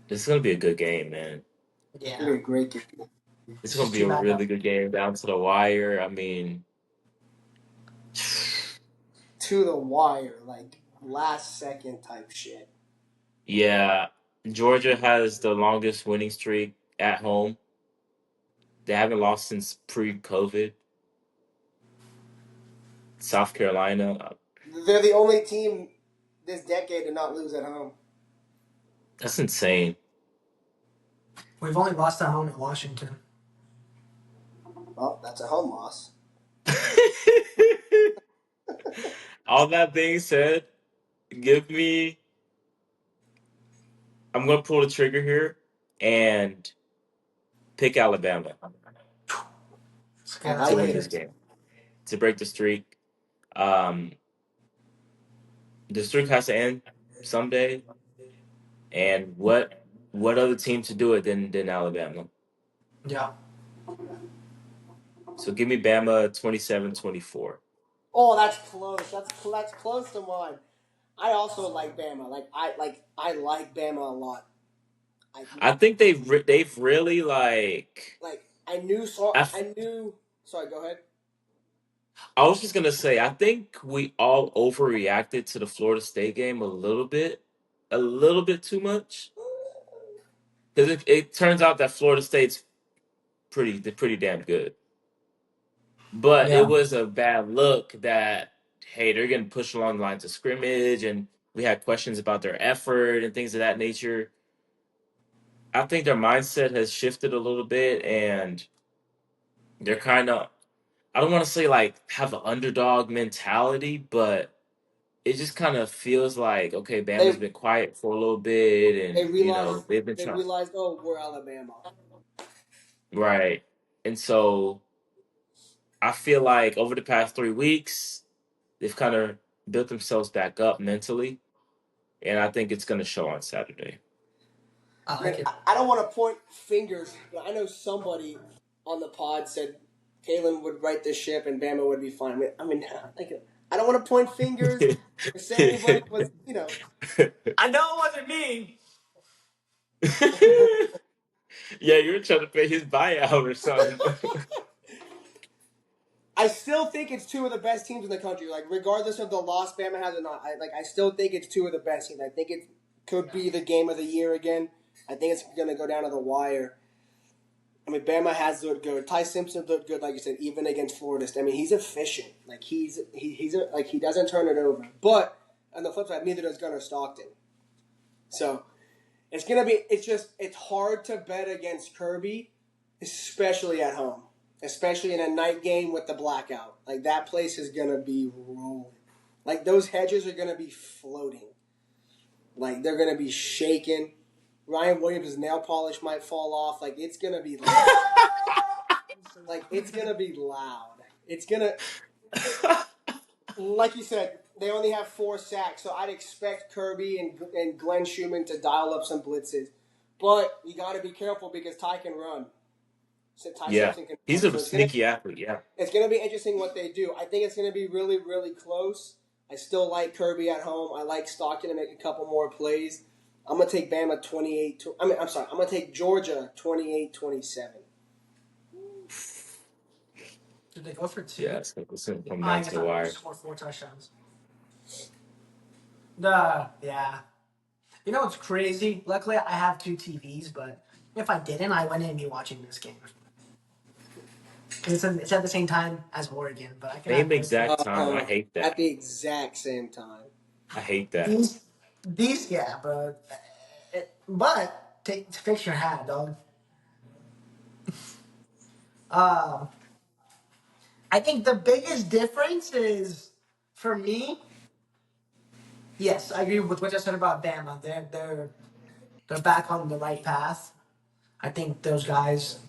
This is gonna be a good game, man. It's gonna Yeah. be a great game. It's It's gonna just be too a bad really though. good game down to the wire. I mean, To the wire, like last second type shit. yeah. Georgia has the longest winning streak at home. They haven't lost since pre-COVID. South Carolina, They're the only team this decade to not lose at home. that's insane. We've only lost at home at Washington. Well, that's a home loss. All that being said, give me. I'm gonna pull the trigger here and pick Alabama I Let's to like make win it. this it. game, to break the streak. Um, the streak has to end someday, and what other team to do it than Alabama? Yeah. So give me Bama 27-24. Oh, that's close. That's close to mine. I also like Bama. I like Bama a lot. I I think they've really like I knew so I, f- I knew. Sorry, go ahead. I was just gonna say I think we all overreacted to the Florida State game a little bit too much because it turns out that Florida State's pretty damn good. But it Yeah. was a bad look that hey, they're getting pushed along the lines of scrimmage, and we had questions about their effort and things of that nature. I think their mindset has shifted a little bit, and they're kind of I don't want to say like have an underdog mentality, but it just kind of feels like okay, Bama's They been quiet for a little bit, they and realized they've been they trying realized oh we're Alabama. right, and so I feel like over the past 3 weeks they've kind of built themselves back up mentally, and I think it's going to show on Saturday. I I mean, like it. I don't want to point fingers, but I know somebody on the pod said Kalen would right the ship and Bama would be fine. I mean, like, I don't want to point fingers or say anybody was, I know it wasn't me. Yeah, you were trying to pay his buyout or something. I still think it's two of the best teams in the country. Like, regardless of the loss Bama has or not, I still think it's two of the best teams. I think it could be the game of the year again. I think it's going to go down to the wire. I mean, Bama has looked good. Ty Simpson looked good, like you said, even against Florida State. I mean, he's efficient. Like he doesn't turn it over. But on the flip side, neither does Gunnar Stockton. So it's gonna be. It's hard to bet against Kirby, especially at home, especially in a night game with the blackout. Like that place is gonna be rolling. Like those hedges are gonna be floating. Like they're gonna be shaking. Ryan Williams' nail polish might fall off. Like it's gonna be it's gonna be loud. It's gonna like you said, they only have 4 sacks, so I'd expect Kirby and Glenn Schumann to dial up some blitzes. But you got to be careful because Ty can run. So Ty Yeah, Simpson can he's run. a So sneaky athlete. Yeah, it's gonna be interesting what they do. I think it's gonna be really really close. I still like Kirby at home. I like Stockton to make a couple more plays. I'm gonna take Bama 28. I'm sorry. I'm gonna take Georgia 28-27. Did they go for yeah, two? it's gonna come I down to guess the not. They wire. just scored 4 touchdowns. Yeah. You know what's crazy? Luckily, I have two TVs, but if I didn't, I wouldn't be watching this game. Because it's at the same time as Oregon, but I can have Same both. exact time. I hate At that. the exact same time. I hate that. These, yeah, bro. But fix your hat, dog. Um, I think the biggest difference is for me. Yes, I agree with what you said about Bama. They're back on the right path. I think those guys.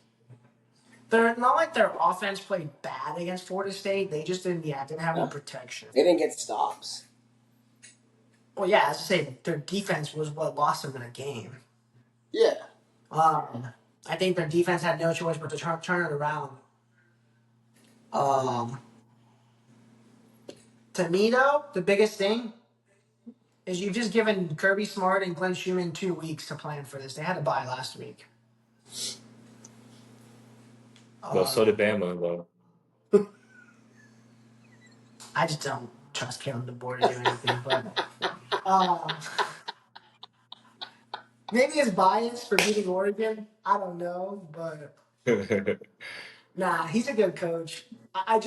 They're not like their offense played bad against Florida State. They just didn't have any Yeah. protection. They didn't get stops. Well, yeah, as I say, their defense was what lost them in a game. Yeah. I think their defense had no choice but to turn it around. Um, to me, though, the biggest thing is you've just given Kirby Smart and Glenn Schumann 2 weeks to plan for this. They had to bye last week. Well, so did Bama, though. I just don't trust Kalen DeBoer to do anything, but um, maybe it's bias for beating Oregon. I don't know, but nah, he's a good coach. I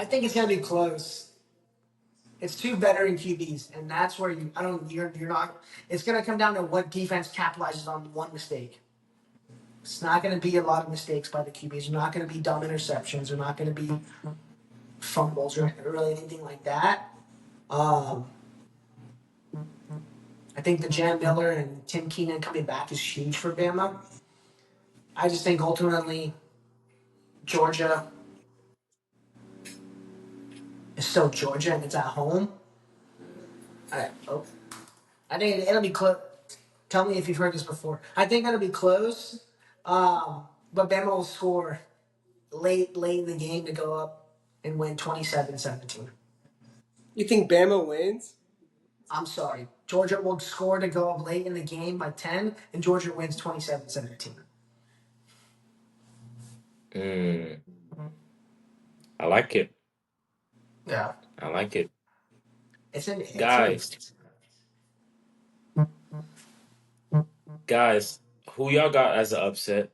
think it's gonna be close. It's two veteran QBs, and that's where you're not. It's gonna come down to what defense capitalizes on one mistake. It's not gonna be a lot of mistakes by the QBs. You're not gonna be dumb interceptions. They're not gonna be fumbles or really anything like that. Um, I think the Jan Miller and Tim Keenan coming back is huge for Bama. I just think ultimately Georgia is still Georgia and it's at home. I think it'll be close. Tell me if you've heard this before. I think it'll be close, but Bama will score late in the game to go up and win 27-17. You think Bama wins? I'm sorry. Georgia will score to go up late in the game by 10, and Georgia wins 27-17. I like it. Yeah. I like it. It's Guys, who y'all got as an upset?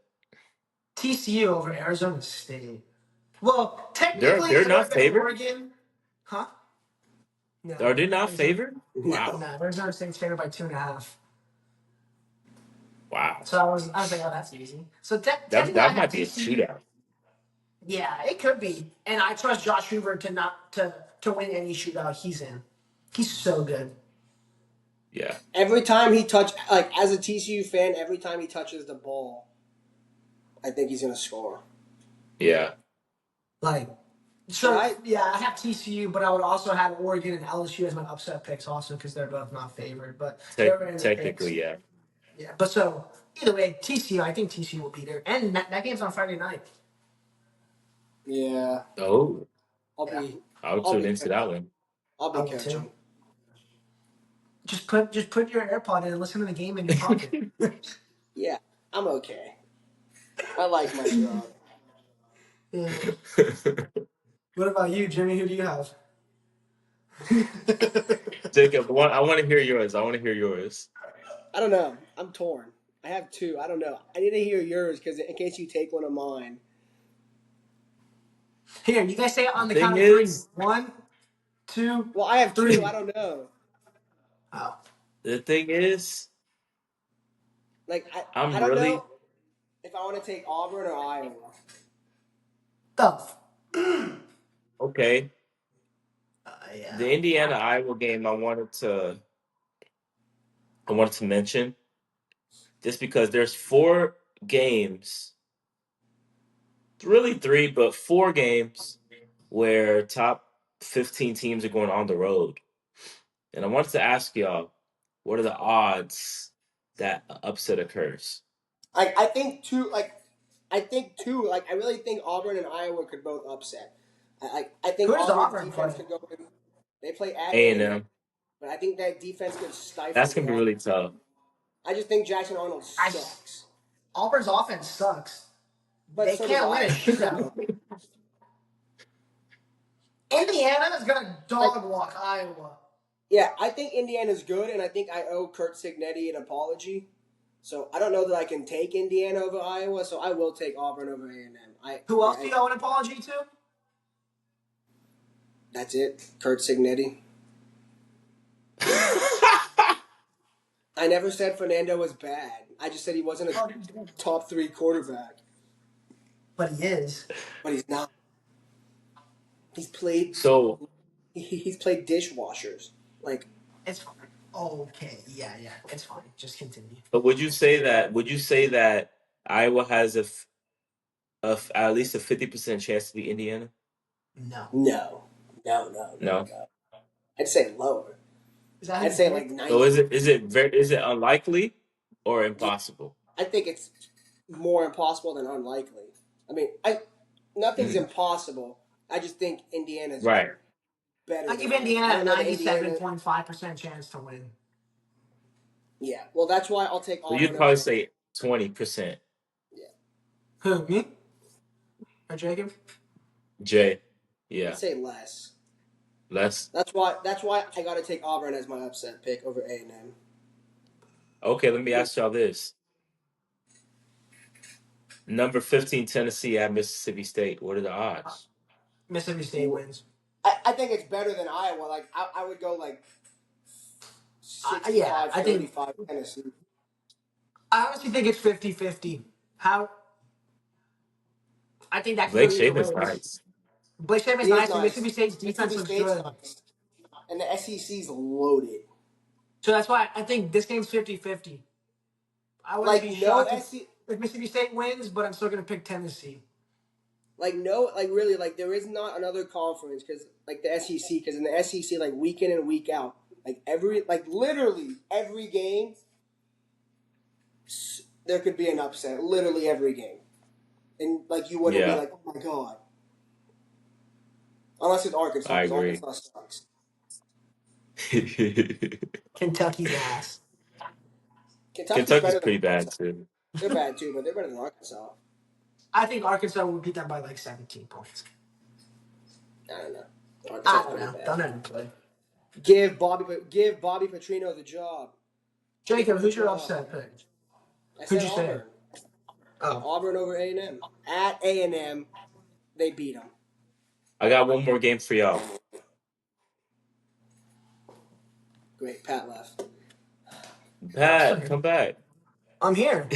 TCU over Arizona State. Well, technically, They're it would not have been favored? Oregon. Huh? No. Are they not Arizona, favored? No. Wow. no, Arizona State's favored by 2.5. Wow. So I was like, oh, that's easy. So technically, I That have might be a TCU. shootout. Yeah, it could be. And I trust Josh Hoover to win any shootout he's in. He's so good. Yeah. Every time he as a TCU fan, every time he touches the ball, I think he's gonna score. Yeah. Like, so yeah, I have TCU, but I would also have Oregon and LSU as my upset picks also because they're both not favored, but they're in the picks. Technically, yeah. Yeah, but so either way, TCU, I think TCU will be there, and that game's on Friday night. Yeah. Oh, Yeah, I'll I'll tune be into that one. I'll I be will too. coaching. Just put your AirPod in and listen to the game in your pocket. Yeah, I'm okay. I like my job. Yeah. What about you, Jimmy? Who do you have? Jacob, I want to hear yours. I want to hear yours. I don't know. I'm torn. I have two. I don't know. I need to hear yours because in case you take one of mine. Here, you guys say it The on the thing count of three. is, 1, 2, Well, I have two. 3. I don't know. Oh, the thing is, Like I I'm don't really know if I want to take Auburn or Iowa. tough. okay. Yeah. The Indiana Iowa game, I wanted to mention just because there's 4 games, really 3, but 4 games where top 15 teams are going on the road. And I wanted to ask y'all, what are the odds that an upset occurs? I think two. I think two. I really think Auburn and Iowa could both upset. I think Who does Auburn's Auburn defense play? could go in. They play at A&M, A&M. but I think that defense could stifle That's gonna be Jackson. really tough. I just think Jackson Arnold I sucks. Auburn's offense sucks. But They so does can't win a Iowa. shootout. Indiana is gonna Like, dog walk Iowa. yeah, I think Indiana's good, and I think I owe Kurt Signetti an apology. So I don't know that I can take Indiana over Iowa, so I will take Auburn over A&M. Who else do you owe an apology to? That's it. Kurt Signetti. I never said Fernando was bad. I just said he wasn't a top 3 quarterback. But he is. But he's not. He's played. So, He's played dishwashers. Like, It's fine. Okay, yeah, it's fine. Just continue. but would you say that Iowa has at least a 50% chance to beat Indiana? No. no. No. I'd say lower. Is that I'd say like 90. So is it unlikely or impossible? I think it's more impossible than unlikely. I mean, nothing's impossible. I just think Indiana's Right. better I than give Iowa. Indiana I a don't know that Indiana. 97.5% chance to win. Yeah, well, that's why I'll take Well, you'd Auburn probably over. say 20%. Yeah, Who, me or Jacob? Jay. I'd Yeah. say less. Less. That's why I got to take Auburn as my upset pick over A&M. Okay, let me ask y'all this. Number 15, Tennessee at Mississippi State. What are the odds? Mississippi State wins. I think it's better than Iowa. Like I would go like Yeah, 65, I think 35 Tennessee. I honestly think it's 50-50. How I think that could go Blake either Shapen's way. nice. Blake Shapen's He is nice, and nice. Mississippi State's defense Mississippi looks State's good. nice, and the SEC's loaded. So that's why I think this game's 50-50. I wouldn't Like be no shocked SEC, if Mississippi State wins, but I'm still going to pick Tennessee. like no, like really, like there is not another conference because like the SEC, because in the SEC, like week in and week out, like literally every game, there could be an upset. Literally every game, and like you wouldn't be Yeah, like, oh my god, unless it's Arkansas, I because agree. Arkansas sucks. Kentucky's ass. Kentucky's Kentucky's better than pretty bad Arkansas. too. They're bad too, but they're better than Arkansas. I think Arkansas will beat them by like 17 points. I don't know. I Arkansas's don't pretty know. bad. Don't let him play. Give Bobby Petrino the job. Give Jacob, him the who's your job. upset pick? I Who'd said you say? Auburn. Oh, Auburn over A&M. At A&M, they beat them. I got one more game for y'all. Great, Pat left. no, I'm still Pat, here. come back. I'm here.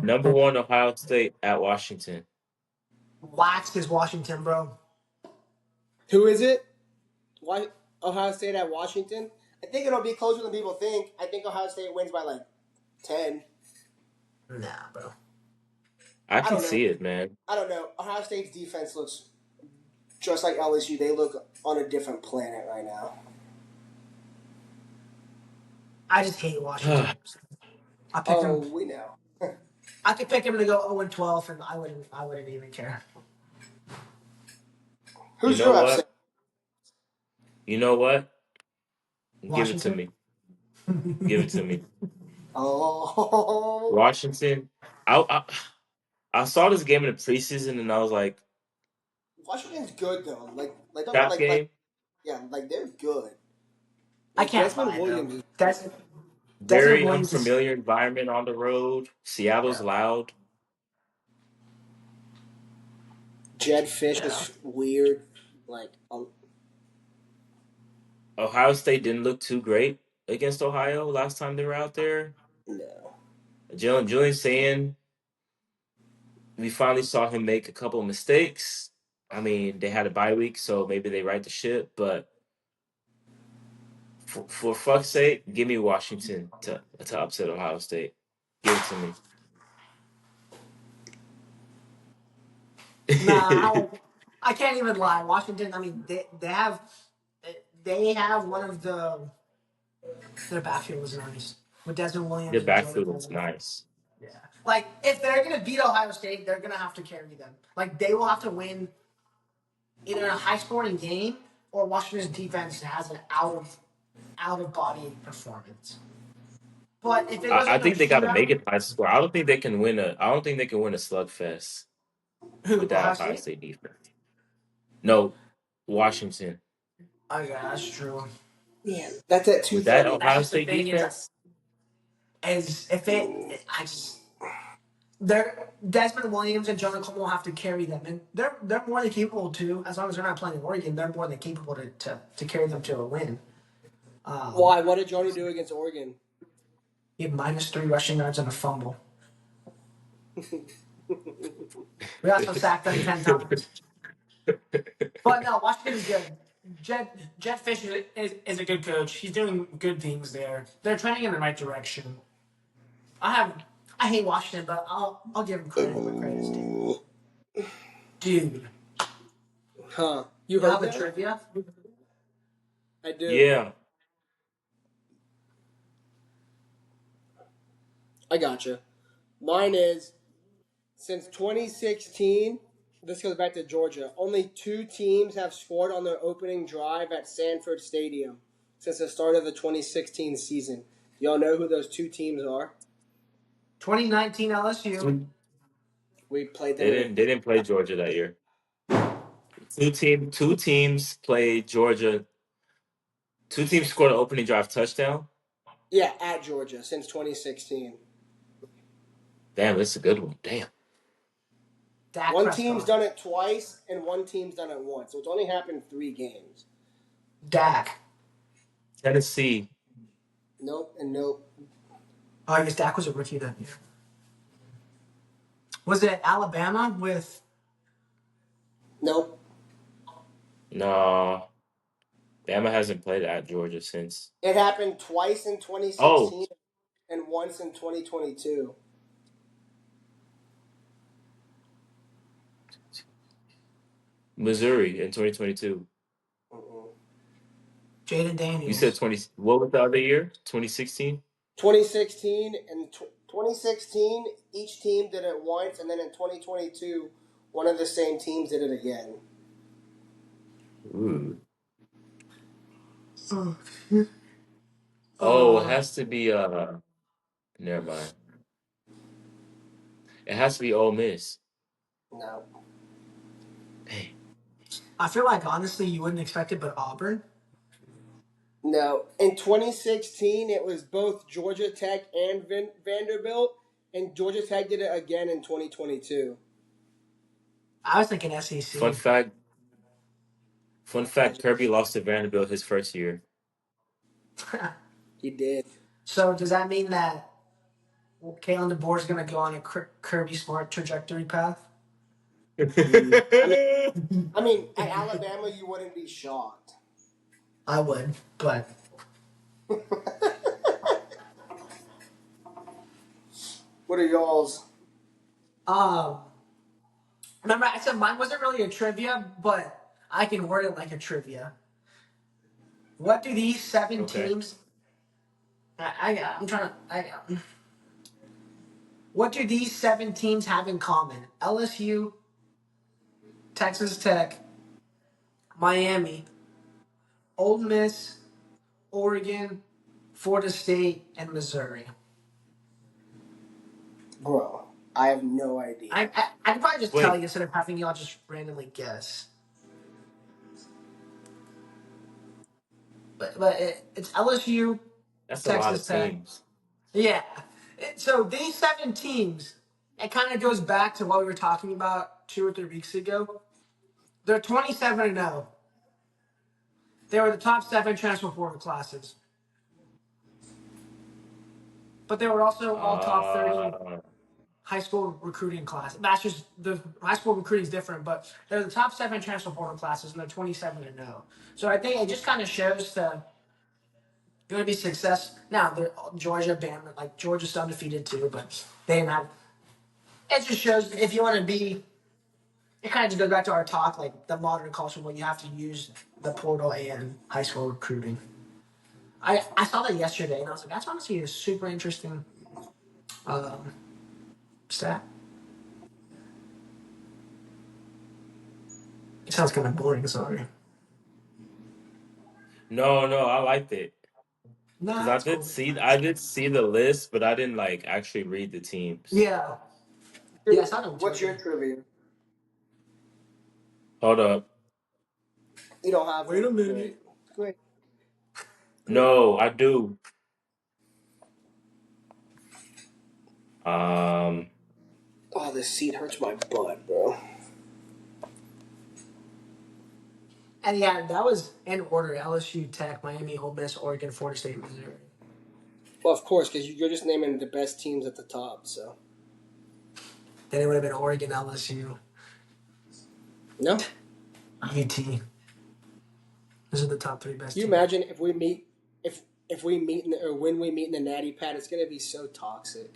Number one, Ohio State at Washington. Waxed is Washington, bro. Who is it? Why Ohio State at Washington? I think it'll be closer than people think. I think Ohio State wins by like 10. Nah, bro. I I can don't know. see it, man. I don't know. Ohio State's defense looks just like LSU. They look on a different planet right now. I just hate Washington. I picked Oh, him. we know. I could pick him to go 0-12, and I wouldn't even care. You Who's know your upset? what? You know what? Give it to Washington. me. Give it to me. Oh, Washington. I saw this game in the preseason and I was like, Washington's good though. Like don't trap like game. yeah, like they're good. I Like can't Desmond lie though. Williams is Desmond Very Williams is. unfamiliar environment on the road. Seattle's Yeah. loud. Jed Fish Yeah. is weird. Like Ohio State didn't look too great against Ohio last time they were out there. no. Julian saying we finally saw him make a couple of mistakes. I mean, they had a bye week, so maybe they right the ship. But for fuck's sake, give me Washington to upset Ohio State. Give it to me. Nah, I can't even lie. Washington. I mean, they have one of their backfield was nice with Desmond The Williams and Jordan backfield is Cole. nice. Yeah. Like if they're gonna beat Ohio State, they're gonna have to carry them. Like they will have to win either a high scoring game or Washington's defense has an out of body performance. But if it goes I into a think they got to shootout, make it high score. I don't think they can win a. I don't think they can win a slugfest who with that Ohio Ohio State? State defense. No, Washington Oh yeah, that's true. Yeah, that's at with that 2:30. That's Ohio just the State thing defense. is if I just they're Desmond Williams and Jonah Cole will have to carry them, and they're more than capable to. As long as they're not playing in Oregon, they're more than capable to carry them to a win. Why? What did Jody do against Oregon? He had -3 rushing yards and a fumble. We also sacked them 10 times. But no, Washington's good. Jet Fish is a good coach. He's doing good things there. They're trending in the right direction. I hate Washington, but I'll give him credit where credit's due. Dude, Huh? You you heard have a that? trivia? I do. Yeah, I gotcha. Mine is since 2016. this goes back to Georgia. Only 2 teams have scored on their opening drive at Sanford Stadium since the start of the 2016 season. Y'all know who those 2 teams are? 2019 LSU. We played them They in didn't. They didn't play Georgia that year. Two teams played Georgia. Two teams scored an opening drive touchdown. at Georgia since 2016. Damn, that's a good one. Damn. Dak One team's Prescott. done it twice and one team's done it once. So it's only happened 3 games. Dak. Tennessee. Nope and nope. Oh, I guess Dak was a rookie that year. Was it Alabama with? Nope. No, Bama hasn't played at Georgia since. It happened twice in Oh, 2016 and once in 2022. Missouri in 2022. Mm-mm. Jaden You said Daniels. 20. What was the other year? 2016. 2016 and 2016, each team did it once, and then in 2022, one of the same teams did it again. Ooh. Oh, Oh, it has to be. Never mind. It has to be Ole Miss. No. Dang. I feel like honestly you wouldn't expect it, but Auburn. No. In 2016, it was both Georgia Tech and Vanderbilt, and Georgia Tech did it again in 2022. I was thinking Fun SEC. fact. Fun fact. Imagine. Kirby lost to Vanderbilt his first year. He did. So does that mean that Kalen DeBoer is going to go on a Kirby Smart trajectory path? I mean, at Alabama, you wouldn't be shocked. I would, but What are y'all's? um, remember I said mine wasn't really a trivia, but I can word it like a trivia. What do these seven Okay. teams? I'm trying to. What do these seven teams have in common? LSU, Texas Tech, Miami, Ole Miss, Oregon, Florida State, and Missouri. Bro, I have no idea. I could probably just tell you Wait. instead of having y'all just randomly guess. But it's LSU, That's a lot of Texas Tech. teams. Yeah. So these seven teams, it kind of goes back to what we were talking about 2 or 3 weeks ago. They're 27-0. They were the top 7 transfer portal classes. But they were also all top 30 Uh. high school recruiting class. That's just the high school recruiting is different, but they're the top 7 transfer portal classes, and they're 27-0. So I think it just kind of shows the going to be success. Now, Georgia, Bama, like Georgia's undefeated too, but they didn't have. It just shows if you want to be. It kind of just goes back to our talk, like the modern culture, where you have to use the portal and high school recruiting. I saw that yesterday, and I was like, that's honestly a super interesting um, stat. It sounds kind of boring. Sorry. No, no, I liked it No, because that's cool. I did see the list, but I didn't like actually read the teams. Yeah. Yeah, I saw them What's your too. trivia? Hold up. You don't have Wait one? a Great. minute. Great. Great. No, I do. Um. Oh, this seat hurts my butt, bro. And yeah, that was in order: LSU, Tech, Miami, Ole Miss, Oregon, Florida State, Missouri. Well, of course, because you're just naming the best teams at the top, so. Then it would have been Oregon, LSU, No? UT. Those are the top 3 best Can you teams. imagine if we meet, if we meet in the, or when we meet in the Natty Pad, it's gonna be so toxic.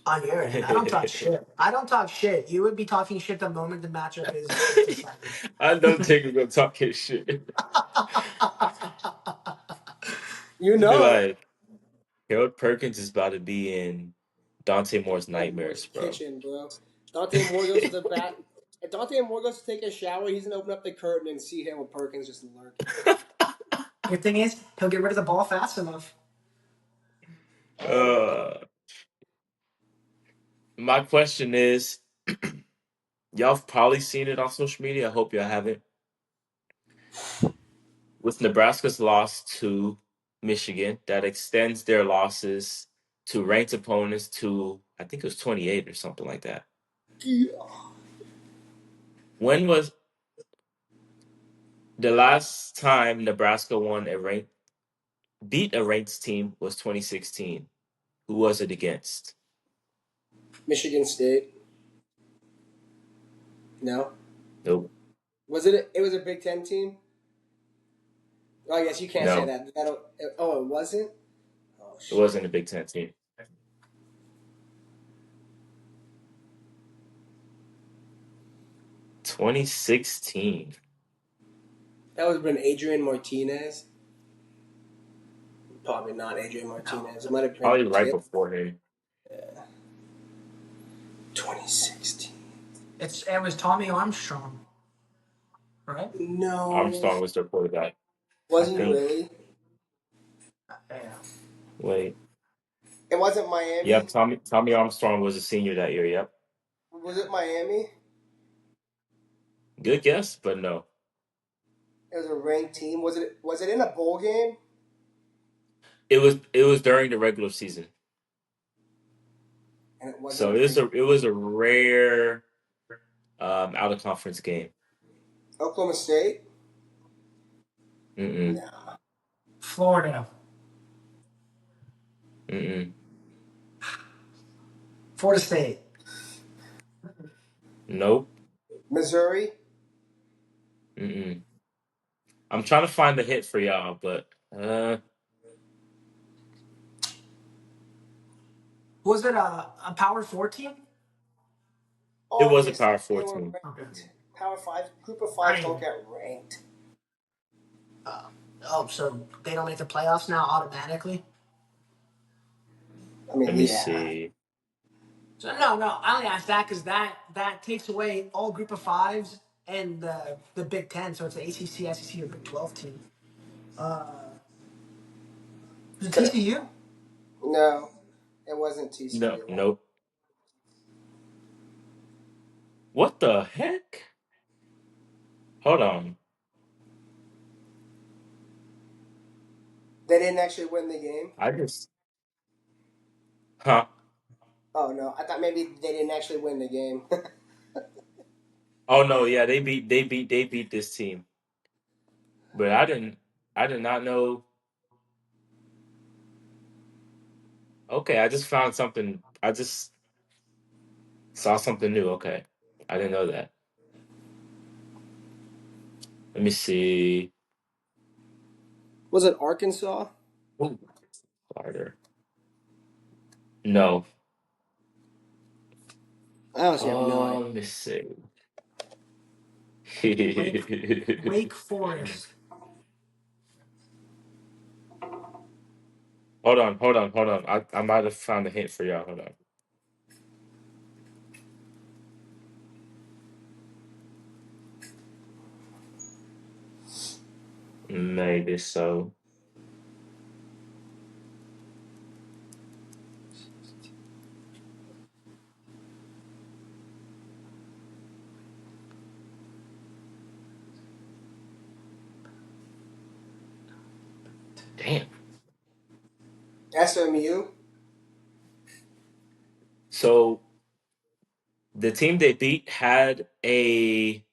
On your end, I don't talk shit. I don't talk shit. You would be talking shit the moment the matchup is decided. I know Jacob gonna talk his shit. You Just be know it. like, Harold Perkins is about to be in Dante Moore's Dante Moore's nightmares, bro. kitchen, bro. Dante Moore goes to the bat. If Dante Moore goes to take a shower, he's gonna open up the curtain and see him with Perkins just lurking. Good thing is, he'll get rid of the ball fast enough. My question is, y'all have probably seen it on social media. I hope y'all haven't. With Nebraska's loss to Michigan, that extends their losses to ranked opponents to, I think it was 28 or something like that. Yeah. When was the last time Nebraska beat a ranked team was 2016. Who was it against? Michigan State. No. Nope. Was it? It was a Big Ten team. Oh, I guess you can't say No, that. Oh, it wasn't. Oh it shit. wasn't a Big Ten team. 2016. That would have been Adrian Martinez. Probably not Adrian Martinez. It might have been Probably right Taylor. before him. 2016. It was Tommy Armstrong, right? No. Armstrong was their quarterback. I Was he think. really? Yeah. Wait. It wasn't Yep, Miami. Tommy Armstrong was a senior that year. Yep. Was it Miami? Good guess, but no. It was a ranked team. Was it in a bowl game? It was during the regular season. And it wasn't So a ranked. it was a rare out of conference game. Oklahoma State? Mm-mm. Nah. Florida. Mm-mm. Florida State. Nope. Missouri? Mm-mm. I'm trying to find the hit for y'all, but Was it a Power 4 team? it was a Obviously, Power they Four were team. Okay. ranked. Power 5, Group of I 5s mean, don't get ranked. so they don't make the playoffs now automatically? I mean, Let me yeah. see. So no, I only asked that because that takes away all Group of Fives and the Big Ten, so it's the ACC, SEC, or Big 12 team. Was it TCU? No, it wasn't No, TCU. nope. What the heck? Hold on. They didn't actually win the game. I just huh. Oh no, I thought maybe they didn't actually win the game. Oh no, yeah, they beat this team. But I did not know. Okay, I just found something. I just saw something new. Okay. I didn't know that. Let me see. Was it Arkansas? Ooh, Carter. No. I honestly have no idea. Let me see. Wake Forest. Hold on. I might have found a hint for y'all. Hold on. Maybe so. Damn. SMU. So the team they beat had a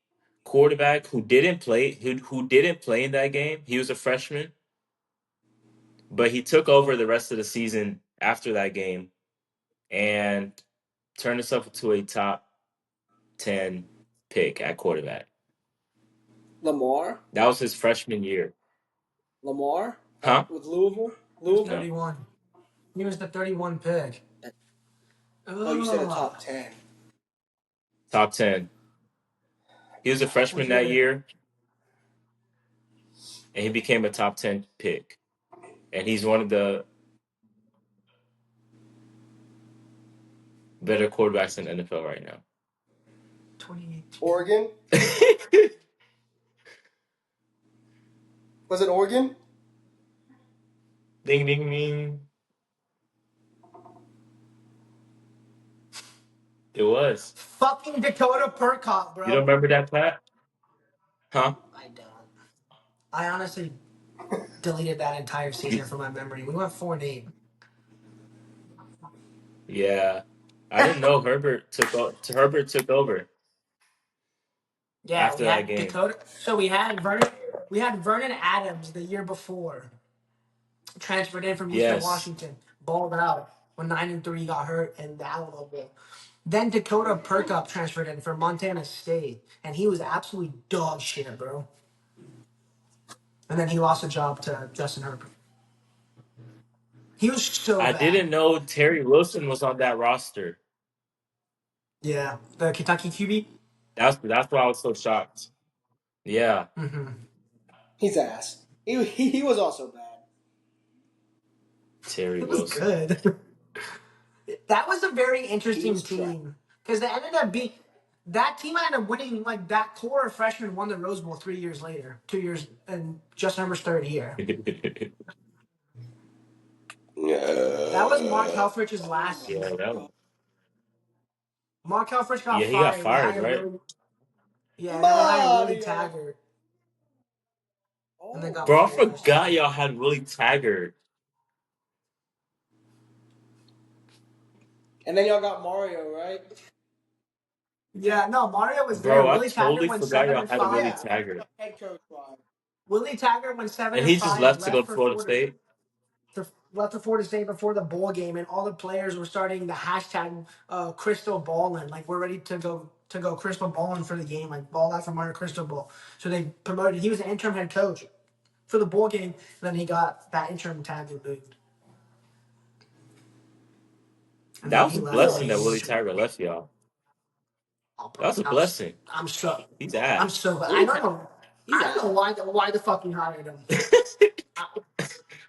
quarterback who didn't play in that game. He was a freshman, but he took over the rest of the season after that game and turned himself into a top 10 pick at quarterback. Lamar. That was his freshman year. Lamar Huh? with Louisville. He was No. 31. He was the 31 pick. Oh, you said a Oh, top 10. Top 10. He was a what freshman that year? year and he became a top 10 pick. And he's one of the better quarterbacks in the NFL right now. 2018. Oregon? Was it Oregon? Ding ding ding. It was. Fucking Dakota Perkop, You don't bro. remember that, Pat? Huh? I don't. I honestly deleted that entire season You- from my memory. We went 4-8. yeah. I didn't know Herbert took over Yeah, after we that had game. Dakota. So we had Vernon Adams the year before, transferred in from Eastern Yes. Washington, balled out when 9-3 got hurt in the Alamo Bowl. Then Dakota Perkup transferred in from Montana State, and he was absolutely dog shit, bro. And then he lost a job to Justin Herbert. He was so I bad. didn't know Terry Wilson was on that roster. Yeah, the Kentucky QB. That's why I was so shocked. Yeah. Mm-hmm. He's ass. He was also bad. Terry It was Wilson. good. That was a very He interesting was trash. team because they ended up being that team ended up winning. Like that core of freshmen won the Rose Bowl 3 years later, 2 years, and Justin Herbert's third year. That was Mark Helfrich's Oh last my yeah, season. that, god. Mark Helfrich got he got fired. They fired, hired right? Willie. Yeah, and then they hired Willie Mario. Taggart, and then Oh. got Bro, I Mario last forgot season. y'all had Willie Taggart. And then y'all got Mario, right? Yeah, no, Mario was there. Bro, I Willie Taggart totally went forgot seven y'all and had five. Willie Yeah, Taggart. head coach wise. Willie Taggart went seven And and he just five. left to go Left to for Florida Florida. State. Left to Florida State before the bowl game, and all the players were starting the hashtag Crystal Ballin'. Like we're ready to go Crystal Ballin' for the game, like ball out from under Crystal Ball. So they promoted. He was the interim head coach for the bowl game, and then he got that interim tag removed, and That then was he a left, and blessing he that Really? Willie was. Taggart left y'all. Oh, That bro, was a blessing. I'm so, He's I'm ass. so. I Willie don't know. He's I don't ass. know why the fuck he hired him. I,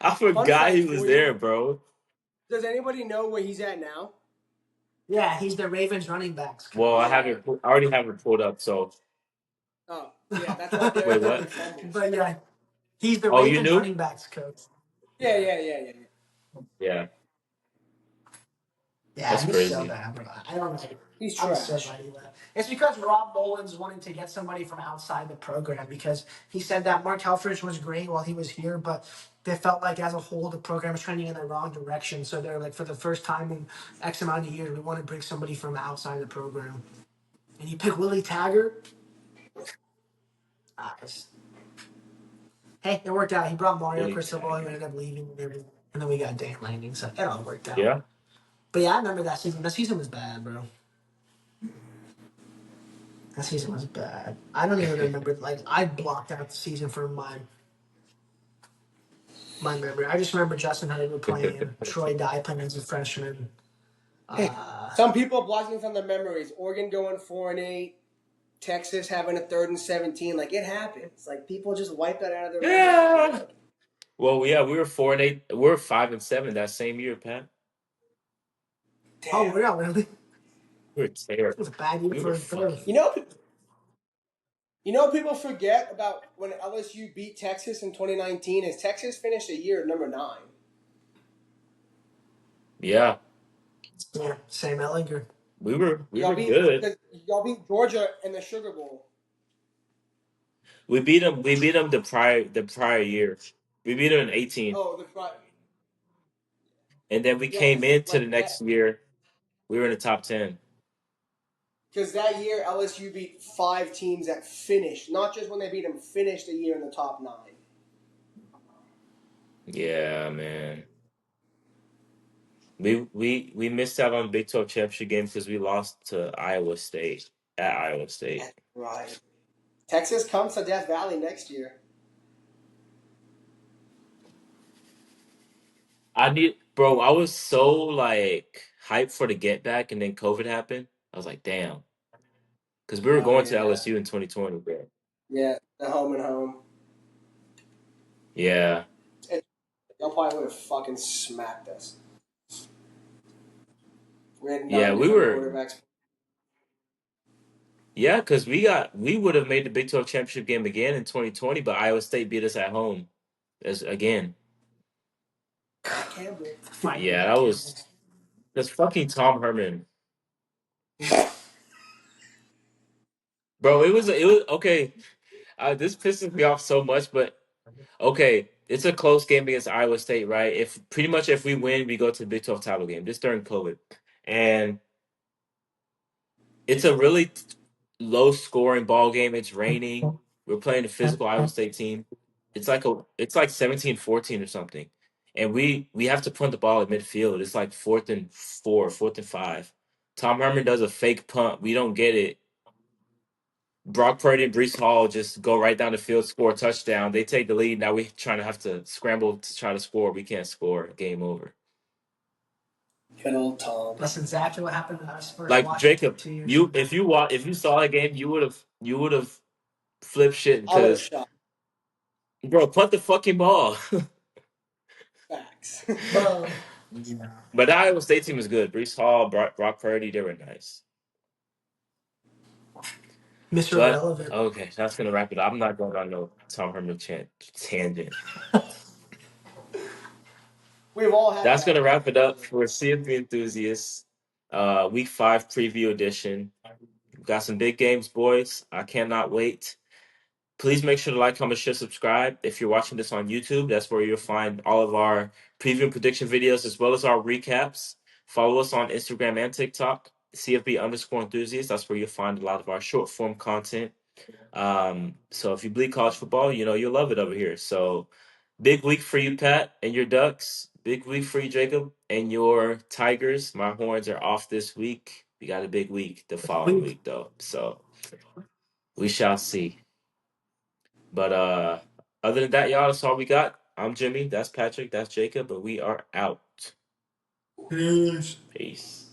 I Fun forgot he fact was for you. there, bro. Does anybody know where he's at now? yeah, he's the Ravens running backs Well, coach. Yeah. I already have it pulled up, so Oh, yeah, that's why wait, Derrick Henry what? fumbles. But yeah, he's the Oh, you Ravens knew? running backs coach. Yeah. Yeah, Yeah, that's he's so crazy. bad, bro. I don't know. He's I'm so trash. glad he left. It's because Rob Mullins wanted to get somebody from outside the program because he said that Mark Helfrich was great while he was here, but they felt like as a whole the program was trending in the wrong direction. So they're like, for the first time in X amount of years, we want to bring somebody from outside the program. And you pick Willie Taggart. Hey, it worked out. He brought Mario Willie Cristobal, who Taggart. ended up leaving, and then we got Dan Lanning. So it all worked out. Yeah, But yeah, I remember that season. That season was bad, bro. That season was bad. I don't even remember. Like I blocked out the season from my memory. I just remember Justin Herbert playing, Troy Dye playing as a freshman. Hey, some people blocking from their memories. Oregon going 4-8. Texas having a 3rd and 17. Like it happens. Like people just wipe that out of their memories. You yeah. know? Well, yeah, we were 4-8. We were 5-7 that same year, Pat. Oh, Damn. we're not really. We were It terrible. was a bad year We were for his growth. fucking. People forget about when LSU beat Texas in 2019 is Texas finished a year at number 9. Yeah, Yeah, Sam Ellinger. we Y'all were beat good. y'all beat Georgia in the Sugar Bowl. We beat them. We beat them the prior year. We beat them in 18, Oh, the front. and then we came Yes, into the like next that. year. We were in the top 10. Because that year LSU beat 5 teams that finished, not just when they beat them, finished a year in the top 9. Yeah, man. We missed out on Big 12 championship game because we lost to Iowa State at Iowa State. That's right. Texas comes to Death Valley next year. Bro, I was so like hyped for the get back, and then COVID happened. I was like, damn, because we were Oh going to yeah, LSU in 2020, bro. yeah, the home and home. Yeah, Y'all probably would have fucking smacked us. We had yeah, 9 we different were. quarterbacks. Yeah, because we would have made the Big 12 championship game again in 2020, but Iowa State beat us at home as again. Campbell. Finally Yeah, got that Campbell. was that's fucking Tom Herman, bro. It was okay. This pisses me off so much, but okay, it's a close game against Iowa State, right? If pretty much if we win, we go to the Big 12 title game. Just during COVID, and it's a really low scoring ball game. It's raining. We're playing a physical Iowa State team. It's like 17-14 or something. And we have to punt the ball at midfield. It's like 4th and 4, 4th and 5. Tom Herman does a fake punt. We don't get it. Brock Purdy and Brees Hall just go right down the field, score a touchdown. They take the lead. Now we trying to have to scramble to try to score. We can't score. Game over. Good old Tom. That's exactly what happened when I was first Like watching Jacob, 2 years you ago. if you saw that game, you would have flipped shit I would have because shot. bro, punt the fucking ball. Facts. Bro. But the Iowa State team is good. Brees Hall, Brock Purdy, they were nice. Mr. But Relevant. okay, that's gonna wrap it up. I'm not going on no Tom Herman tangent. We've all had That's that. gonna wrap it up for CFB enthusiasts. Week 5 preview edition. We've got some big games, boys. I cannot wait. Please make sure to like, comment, share, subscribe. If you're watching this on YouTube, that's where you'll find all of our preview and prediction videos as well as our recaps. Follow us on Instagram and TikTok, CFB_enthusiast. That's where you'll find a lot of our short form content. So if you bleed college football, you'll love it over here. So big week for you, Pat, and your Ducks. Big week for you, Jacob, and your Tigers. My horns are off this week. We got a big week the following week, though. So we shall see. But other than that, y'all, that's all we got. I'm Jimmy. That's Patrick. That's Jacob. But we are out. Peace. Peace.